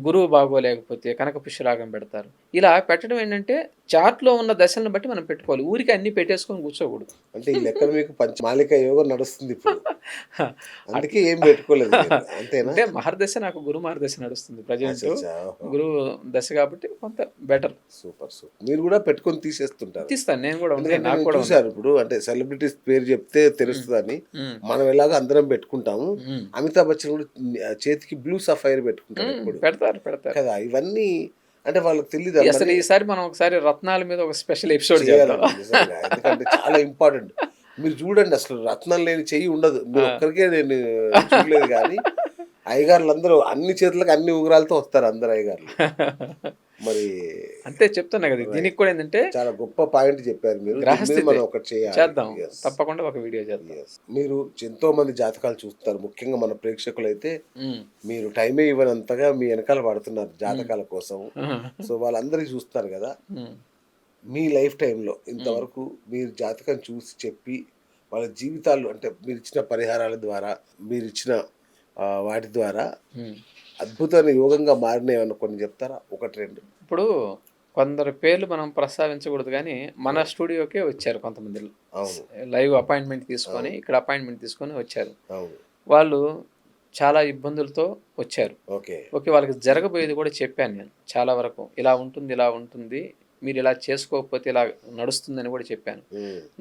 గురువు బాగోలేకపోతే కనకపుష్యరాగం పెడతారు. ఇలా పెట్టడం ఏంటంటే చార్ట్లో ఉన్న దశలను బట్టి మనం పెట్టుకోవాలి. ఊరికి అన్ని పెట్టేసుకొని కూర్చోకూడదు. అంటే ఈ లెక్కన మీకు పంచమాలిక యోగం నడుస్తుంది ఇప్పుడు, అందుకే ఏం పెట్టుకోలేదు అంతేనా? అంటే మహర్దశ నాకు గురు మహర్దశ నడుస్తుంది ప్రజెంట్, గురువు దశ కాబట్టి కొంత బెటర్. సూపర్. మీరు కూడా పెట్టుకొని తీసేస్తుంటారు? తీస్తాను నేను కూడా. నాకు కూడా చూసారు ఇప్పుడు, అంటే సెలబ్రిటీస్ పేరు చెప్తే తెలుస్తుందని మనం ఎలాగో అందరం పెట్టుకుంటాము. అమితాబ్ బచ్చన్ కూడా చేతికి బ్లూ సఫైర్ పెట్టుకుంటారు, పెడతారు కదా. ఇవన్నీ అంటే వాళ్ళకి తెలియదు. అసలు ఈసారి మనం ఒకసారి రత్నాల మీద ఒక స్పెషల్ ఎపిసోడ్ చేయాలి, ఎందుకంటే చాలా ఇంపార్టెంట్. మీరు చూడండి, అసలు రత్నం లేని చెయ్యి ఉండదు. మీరు ఒక్కరికే నేను చూడలేదు కానీ అయ్యగారులు అందరూ అన్ని చేతులకు అన్ని ఉంగరాలతో వస్తారు, అందరు అయ్యగారులు. మరి అంతే చెప్తున్నా కదా. దీనికి కూడా ఏంటంటే చాలా గొప్ప పాయింట్ చెప్పారు మీరు. మనం ఒకటి చేద్దాం, తప్పకుండా ఒక వీడియో చేద్దాం. మీరు ఎంతో మంది జాతకాలు చూస్తారు, ముఖ్యంగా మన ప్రేక్షకులు అయితే మీరు టైమే ఇవ్వనంతగా మీ వెనకాల పడుతున్నారు జాతకాల కోసం. సో వాళ్ళందరికీ చూస్తారు కదా. మీ లైఫ్ టైంలో ఇంతవరకు మీరు జాతకం చూసి చెప్పి వాళ్ళ జీవితాలు, అంటే మీరు ఇచ్చిన పరిహారాల ద్వారా, మీరు ఇచ్చిన వాటి ద్వారా అద్భుతమైన యోగంగా మారినాయని కొన్ని చెప్తారా? 1-2. ఇప్పుడు కొందరు పేర్లు మనం ప్రస్తావించకూడదు కానీ మన స్టూడియోకే వచ్చారు కొంతమంది, లైవ్ అపాయింట్మెంట్ తీసుకొని, ఇక్కడ అపాయింట్మెంట్ తీసుకొని వచ్చారు. వాళ్ళు చాలా ఇబ్బందులతో వచ్చారు. ఓకే, వాళ్ళకి జరగబోయేది కూడా చెప్పాను నేను చాలా వరకు. ఇలా ఉంటుంది, మీరు ఇలా చేసుకోకపోతే ఇలా నడుస్తుందని కూడా చెప్పాను.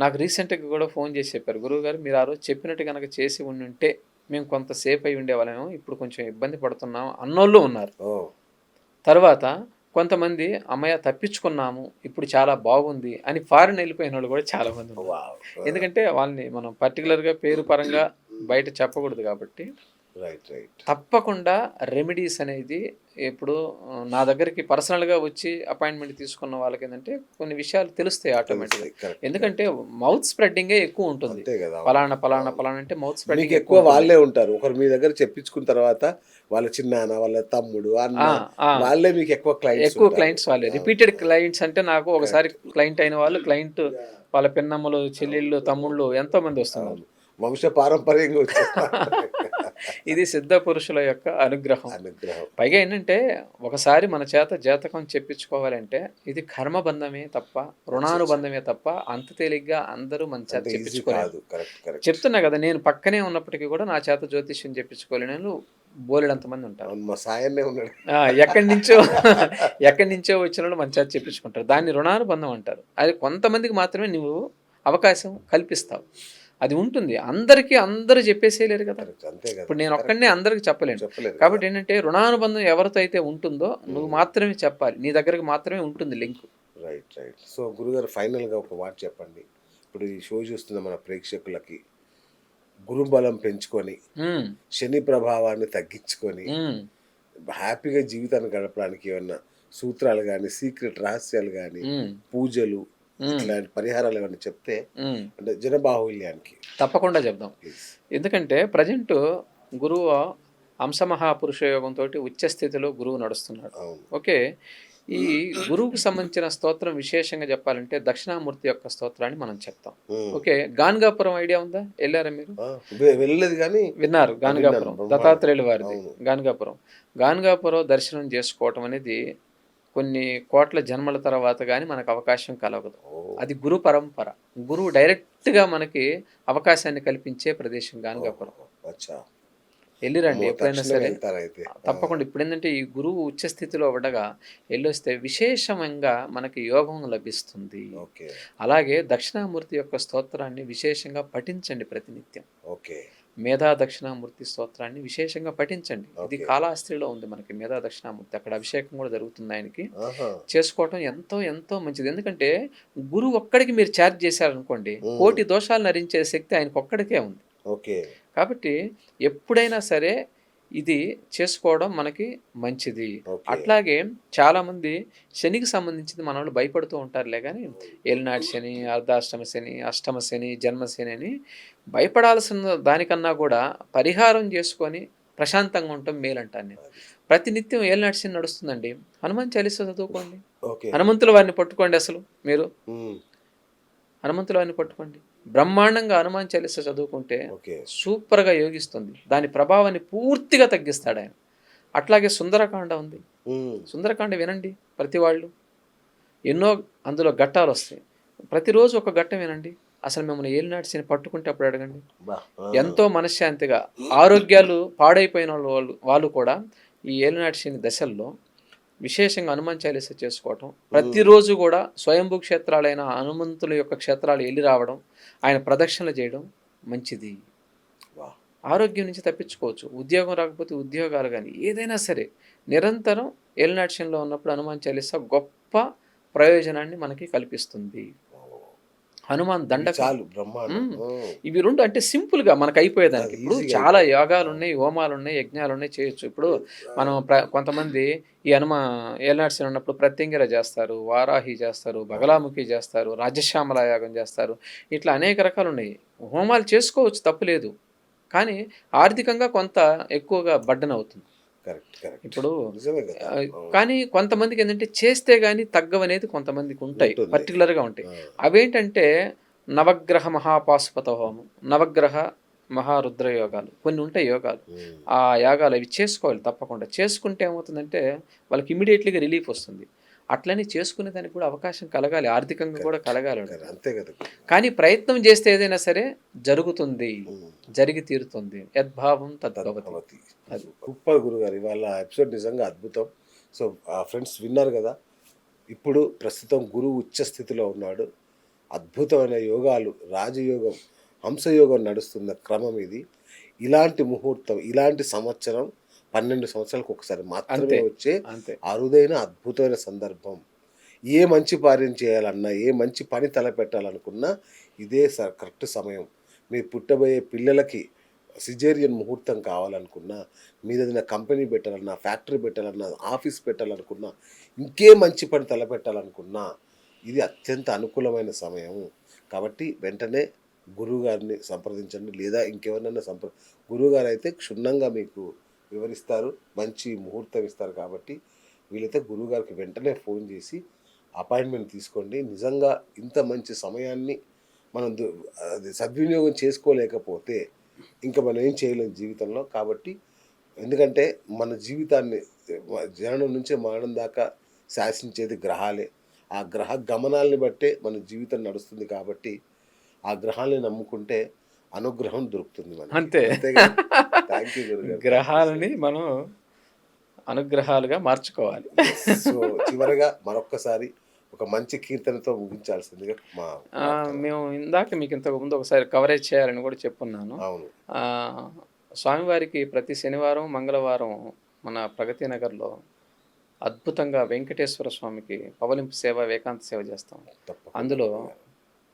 నాకు రీసెంట్గా కూడా ఫోన్ చేసి చెప్పారు, గురువు గారు మీరు ఆ రోజు చెప్పినట్టు కనుక చేసి ఉంటే మేము కొంత సేఫ్ అయి ఉండేవాళ్ళము, ఇప్పుడు కొంచెం ఇబ్బంది పడుతున్నాము అన్నోళ్ళు ఉన్నారు. తర్వాత కొంతమంది అమ్మయ్య తప్పించుకున్నాము, ఇప్పుడు చాలా బాగుంది అని ఫారిన్ వెళ్ళిపోయిన వాళ్ళు కూడా చాలా మంది ఉన్నారు. ఎందుకంటే వాళ్ళని మనం పర్టికులర్గా పేరు పరంగా బయట చెప్పకూడదు కాబట్టి తప్పకుండా రెమెడీస్ అనేది ఇప్పుడు నా దగ్గరికి పర్సనల్గా వచ్చి అపాయింట్మెంట్ తీసుకున్న వాళ్ళకి ఏంటంటే కొన్ని విషయాలు తెలుస్తాయి ఆటోమేటిక్గా. ఎందుకంటే మౌత్ స్ప్రెడ్డింగే ఎక్కువ ఉంటుంది. పలానా అంటే మౌత్ స్ప్రెడ్డింగ్ ఎక్కువ వాళ్ళే ఉంటారు. ఒకరు మీ దగ్గర చెప్పించుకున్న తర్వాత వాళ్ళ చిన్నాన్న, వాళ్ళ తమ్ముడు, అన్న, వాళ్ళే మీకు ఎక్కువ క్లయింట్స్ వాళ్ళే. రిపీటెడ్ క్లయింట్స్ అంటే నాకు ఒకసారి క్లయింట్ అయిన వాళ్ళు, క్లయింట్ వాళ్ళ పిన్నమ్మలు, చెల్లెళ్ళు, తమ్ముళ్ళు ఎంతో మంది వస్తున్నారు. వంశ పారంపర్యంగా వచ్చేస్తా ఇది సిద్ధ పురుషుల యొక్క అనుగ్రహం. అనుగ్రహం. పైగా ఏంటంటే ఒకసారి మన చేత జాతకం చెప్పించుకోవాలంటే ఇది కర్మబంధమే తప్ప, రుణానుబంధమే తప్ప అంత తేలిగ్గా అందరూ మన చేత అంటే ఈజీ చెప్పించుకోలేరు. కాదు. Correct correct. చెప్తున్నా కదా, నేను పక్కనే ఉన్నప్పటికీ కూడా నా చేత జ్యోతిష్యం చెప్పించుకోలేని బోలెడంత మంది ఉంటారు. అవును, మా సాయన్నే ఉన్నాడు. ఎక్కడి నుంచో ఎక్కడి నుంచో వచ్చిన వాళ్ళు మన చేత చెప్పించుకుంటారు. దాన్ని రుణానుబంధం అంటారు. అది కొంతమందికి మాత్రమే నువ్వు అవకాశం కల్పిస్తావు. అది ఉంటుంది. అందరికీ అందరూ చెప్పేసేయలేరు కదా. కరెక్ట్, అంతే కదా. ఇప్పుడు నేను ఒక్కడినే అందరికి చెప్పలేను. చెప్పలేదు కాబట్టి ఏంటంటే రుణానుబంధం ఎవరితో అయితే ఉంటుందో నువ్వు మాత్రమే చెప్పాలి. నీ దగ్గరికి మాత్రమే ఉంటుంది లింక్. Right right. సో గురుగారు ఫైనల్గా ఒక మాట చెప్పండి. ఇప్పుడు ఈ షో చూస్తున్న మన ప్రేక్షకులకి గురుబలం పెంచుకొని శని ప్రభావాన్ని తగ్గించుకొని హ్యాపీగా జీవితాన్ని గడపడానికి ఏమన్నా సూత్రాలు కానీ సీక్రెట్ రహస్యాలు కానీ పూజలు ఇట్లాంటి పరిహారాలు ఏమైనా చెప్తే అంటే జనబాహుల్యానికి తప్పకుండా చెప్దాం. ఎందుకంటే ప్రజెంట్ గురువు అంశమహాపురుష యోగంతో ఉచ్చ స్థితిలో గురువు నడుస్తున్నాడు. ఓకే, ఈ గురువుకు సంబంధించిన స్తోత్రం విశేషంగా చెప్పాలంటే దక్షిణామూర్తి యొక్క స్తోత్రాన్ని మనం చెప్తాం. ఓకే, గాన్గాపురం ఐడియా ఉందా? వెళ్ళారా మీరు? వెళ్ళలేదు కానీ విన్నారు. గాన్గాపురం దత్తాత్రేయుల వారిది గాన్గాపురం. గాన్గాపురం దర్శనం చేసుకోవటం అనేది కొన్ని కోట్ల జన్మల తర్వాత కానీ మనకు అవకాశం కలగదు. అది గురు పరంపర. గురువు డైరెక్ట్గా మనకి అవకాశాన్ని కల్పించే ప్రదేశం గాన్గాపురం. వెళ్ళిరండి ఎప్పుడైనా సరే తప్పకుండా. ఇప్పుడు ఏంటంటే ఈ గురువు ఉచ్చ స్థితిలో ఉండగా వెళ్ళొస్తే విశేషంగా మనకి యోగం లభిస్తుంది. అలాగే దక్షిణామూర్తి యొక్క స్తోత్రాన్ని విశేషంగా పఠించండి ప్రతినిత్యం. మేధా దక్షిణామూర్తి స్తోత్రాన్ని విశేషంగా పఠించండి. ఇది కాళహస్తిలో ఉంది మనకి మేధా దక్షిణామూర్తి. అక్కడ అభిషేకం కూడా జరుగుతుంది ఆయనకి. చేసుకోవటం ఎంతో ఎంతో మంచిది. ఎందుకంటే గురువు ఒక్కడికి మీరు ఛార్జ్ చేశారనుకోండి, కోటి దోషాలను నరించే శక్తి ఆయనకు ఒక్కడికే ఉంది. కాబట్టి ఎప్పుడైనా సరే ఇది చేసుకోవడం మనకి మంచిది. అట్లాగే చాలామంది శనికి సంబంధించింది మన వాళ్ళు భయపడుతూ ఉంటారులే, కానీ ఏలినాటి శని, అర్ధాష్టమ శని, అష్టమ శని, జన్మశని అని భయపడాల్సిన దానికన్నా కూడా పరిహారం చేసుకొని ప్రశాంతంగా ఉండటం మేలంటాను నేను. ప్రతినిత్యం ఏలినాటి శని నడుస్తుందండి. హనుమాన్ చాలీసా చదువుకోండి. హనుమంతుల వారిని పట్టుకోండి. అసలు మీరు హనుమంతుల వారిని పట్టుకోండి. బ్రహ్మాండంగా హనుమాన్ చాలీసా చదువుకుంటే సూపర్గా యోగిస్తుంది. దాని ప్రభావాన్ని పూర్తిగా తగ్గిస్తాడు ఆయన. అట్లాగే సుందరకాండ ఉంది. సుందరకాండ వినండి ప్రతి వాళ్ళు. ఎన్నో అందులో ఘట్టాలు వస్తాయి. ప్రతిరోజు ఒక ఘట్టం వినండి. అసలు మిమ్మల్ని ఏలినాటి శని పట్టుకుంటే అప్పుడు అడగండి. ఎంతో మనశ్శాంతిగా ఆరోగ్యాలు పాడైపోయిన వాళ్ళు కూడా ఈ ఏలినాటి శని దశల్లో విశేషంగా హనుమాన్ చాలీసా చేసుకోవటం, ప్రతిరోజు కూడా స్వయంభూ క్షేత్రాలైన హనుమంతుల యొక్క క్షేత్రాలు వెళ్ళి రావడం, ఆయన ప్రదక్షిణలు చేయడం మంచిది. ఆరోగ్యం నుంచి తప్పించుకోవచ్చు. ఉద్యోగం రాకపోతే ఉద్యోగాలు కానీ ఏదైనా సరే నిరంతరం ఏలినాటి శనిలో ఉన్నప్పుడు హనుమాన్ చాలీసా గొప్ప ప్రయోజనాన్ని మనకి కల్పిస్తుంది. హనుమాన్ దండక చాలు. ఇవి రెండు అంటే సింపుల్గా మనకు అయిపోయేదానికి. ఇప్పుడు చాలా యాగాలు ఉన్నాయి, హోమాలు ఉన్నాయి, యజ్ఞాలు ఉన్నాయి, చేయొచ్చు. ఇప్పుడు మనం కొంతమంది ఈ ఏలినాటి శని ఉన్నప్పుడు ప్రత్యంగిర చేస్తారు, వారాహి చేస్తారు, బగలాముఖి చేస్తారు, రాజశ్యామల యాగం చేస్తారు. ఇట్లా అనేక రకాలు ఉన్నాయి. హోమాలు చేసుకోవచ్చు, తప్పులేదు. కానీ ఆర్థికంగా కొంత ఎక్కువగా బర్డెన్ అవుతుంది. ఇప్పుడు కానీ కొంతమందికి ఏంటంటే చేస్తే కానీ తగ్గవనేది కొంతమందికి ఉంటాయి, పర్టికులర్గా ఉంటాయి. అవేంటంటే నవగ్రహ మహాపాశుపత హోమం, నవగ్రహ మహారుద్ర యోగాలు, కొన్ని ఉంటాయి యోగాలు. ఆ యాగాలు అవి చేసుకోవాలి తప్పకుండా. చేసుకుంటే ఏమవుతుందంటే వాళ్ళకి ఇమీడియట్లీగా రిలీఫ్ వస్తుంది. అట్లని చేసుకునే దానికి కూడా అవకాశం కలగాలి, ఆర్థికంగా కూడా కలగాలి. అంతే కదా. కానీ ప్రయత్నం చేస్తే ఏదైనా సరే జరుగుతుంది, జరిగి తీరుతుంది. యద్భావం తద్భవతి. సూపర్ గురుగారు, ఇవాళ ఎపిసోడ్ నిజంగా అద్భుతం. సో ఫ్రెండ్స్ విన్నారు కదా, ఇప్పుడు ప్రస్తుతం గురువు ఉచ్చ స్థితిలో ఉన్నాడు. అద్భుతమైన యోగాలు, రాజయోగం, హంసయోగం నడుస్తున్న క్రమం ఇది. ఇలాంటి ముహూర్తం, ఇలాంటి సంవత్సరం 12 సంవత్సరాలకు ఒకసారి మాత్రమే వచ్చే అరుదైన అద్భుతమైన సందర్భం. ఏ మంచి కార్యం చేయాలన్నా, ఏ మంచి పని తలపెట్టాలనుకున్నా ఇదే కరెక్ట్ సమయం. మీరు పుట్టబోయే పిల్లలకి సిజేరియన్ ముహూర్తం కావాలనుకున్నా, మీరు ఏదైనా కంపెనీ పెట్టాలన్నా, ఫ్యాక్టరీ పెట్టాలన్నా, ఆఫీస్ పెట్టాలనుకున్నా, ఇంకే మంచి పని తలపెట్టాలనుకున్నా ఇది అత్యంత అనుకూలమైన సమయం. కాబట్టి వెంటనే గురువుగారిని సంప్రదించండి, లేదా ఇంకెవరినైనా గురువుగారు అయితే క్షుణ్ణంగా మీకు వివరిస్తారు, మంచి ముహూర్తం ఇస్తారు. కాబట్టి వీలైతే గురువుగారికి వెంటనే ఫోన్ చేసి అపాయింట్మెంట్ తీసుకోండి. నిజంగా ఇంత మంచి సమయాన్ని మనం అది సద్వినియోగం చేసుకోలేకపోతే ఇంకా మనం ఏం చేయలేం జీవితంలో. కాబట్టి ఎందుకంటే మన జీవితాన్ని జననం నుంచి మరణం దాకా శాసించేది గ్రహాలే. ఆ గ్రహ గమనాల్ని బట్టే మన జీవితం నడుస్తుంది కాబట్టి, ఆ గ్రహాల్ని నమ్ముకుంటే అనుగ్రహం దొరుకుతుంది మనకి. అంతే. అంతే కదా! థాంక్ యూ గురుగారు. థాంక్ యూ సో గ్రహాలని మచ్. మనం అనుగ్రహాలుగా మార్చుకోవాలి. యెస్. సో, చివరగా మరొక్కసారి ఒక మంచి కీర్తనతో ముగించాల్సిందిగా మా ప్రార్థన. మేము ఇందాక మీకు ఇంతకు ముందు ఒకసారి కవరేజ్ చేయాలని కూడా చెప్పున్నాను. అవును. ఆహ్, స్వామివారికి ప్రతి శనివారం, మంగళవారం మన ప్రగతి నగర్‌లో అద్భుతంగా వెంకటేశ్వర స్వామికి పవలింపు సేవ, ఏకాంత సేవ చేస్తాం. తప్పకుండా అందులో గురుగారు.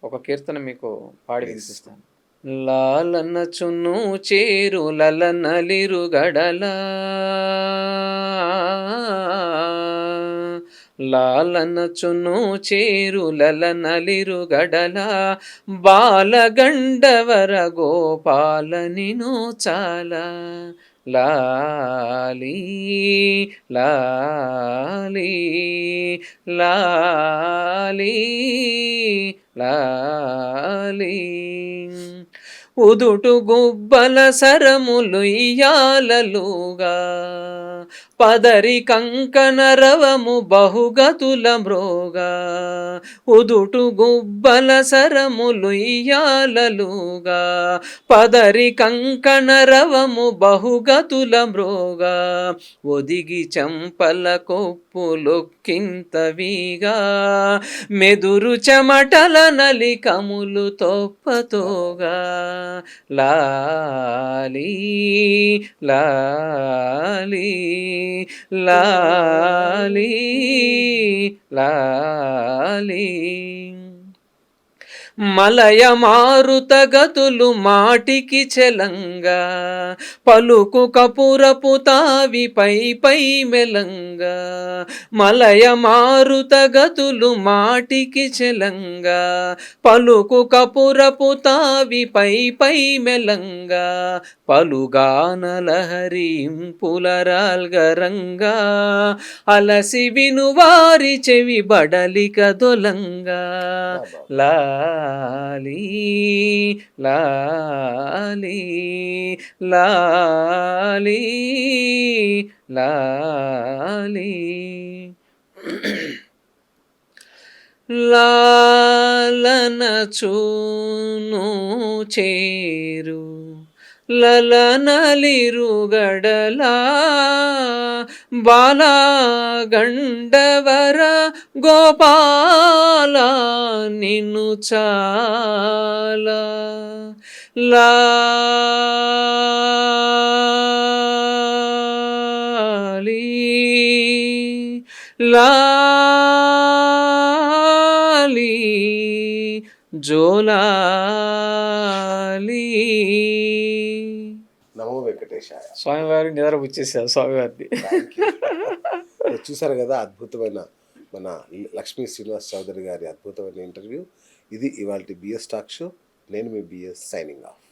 ఒక కీర్తన మీకు పాడి ప్లీజ్. వినిపిస్తాను. లాలనచును చేరు లలనలిరుగడలా లాలనచును చేరు లలనలిరుగడలా బాలగండవర గోపాల నిను చాలా లాలి లాలి లాలి లాలి ఉదుటు గుబ్బల సరములు ఇయ్యాలలుగా పదరి కంకణ రవము బహుగతుల మ్రోగా ఉదుటు గుబ్బల సరములు ఇయ్యాలలుగా పదరి కంకణ రవము బహుగతుల మ్రోగా ఒదిగి చంపల కొప్పులొక్కింతవిగా మెదురు చెమటల నలికములు తొప్పతోగా లాలి లాలి లాలి లాలి మలయ మారుత గతులు మాటికి చెలంగా పలుకు కపురపు తావి పై మెలంగా మలయ మారుత గతులు మాటికి చెలంగా పలుకు కపురపు తావి పై మెలంగా పలుగాన లహరింపులరాల్గరంగా అలసి వినువారి చెవి బడలిక దొలంగా లాలి లాలి లాలి లాలి లాలనచును చేరు లలనలిరుగడలా బాలగండవర గోపాల నిన్ను చాలా లాలి లాలి జోలాలి. నమో వెంకటేశాయ. స్వామివారి నిద్రపుచ్చేసారు స్వామివారిని. Thank you. చూసారు కదా అద్భుతమైన మన లక్ష్మీ శ్రీనివాస్ చౌదరి గారి అద్భుతమైన ఇంటర్వ్యూ. ఇది ఇవాల్టి బిఎస్ టాక్ షో. నేను మీ బిఎస్ సైనింగ్ ఆఫ్.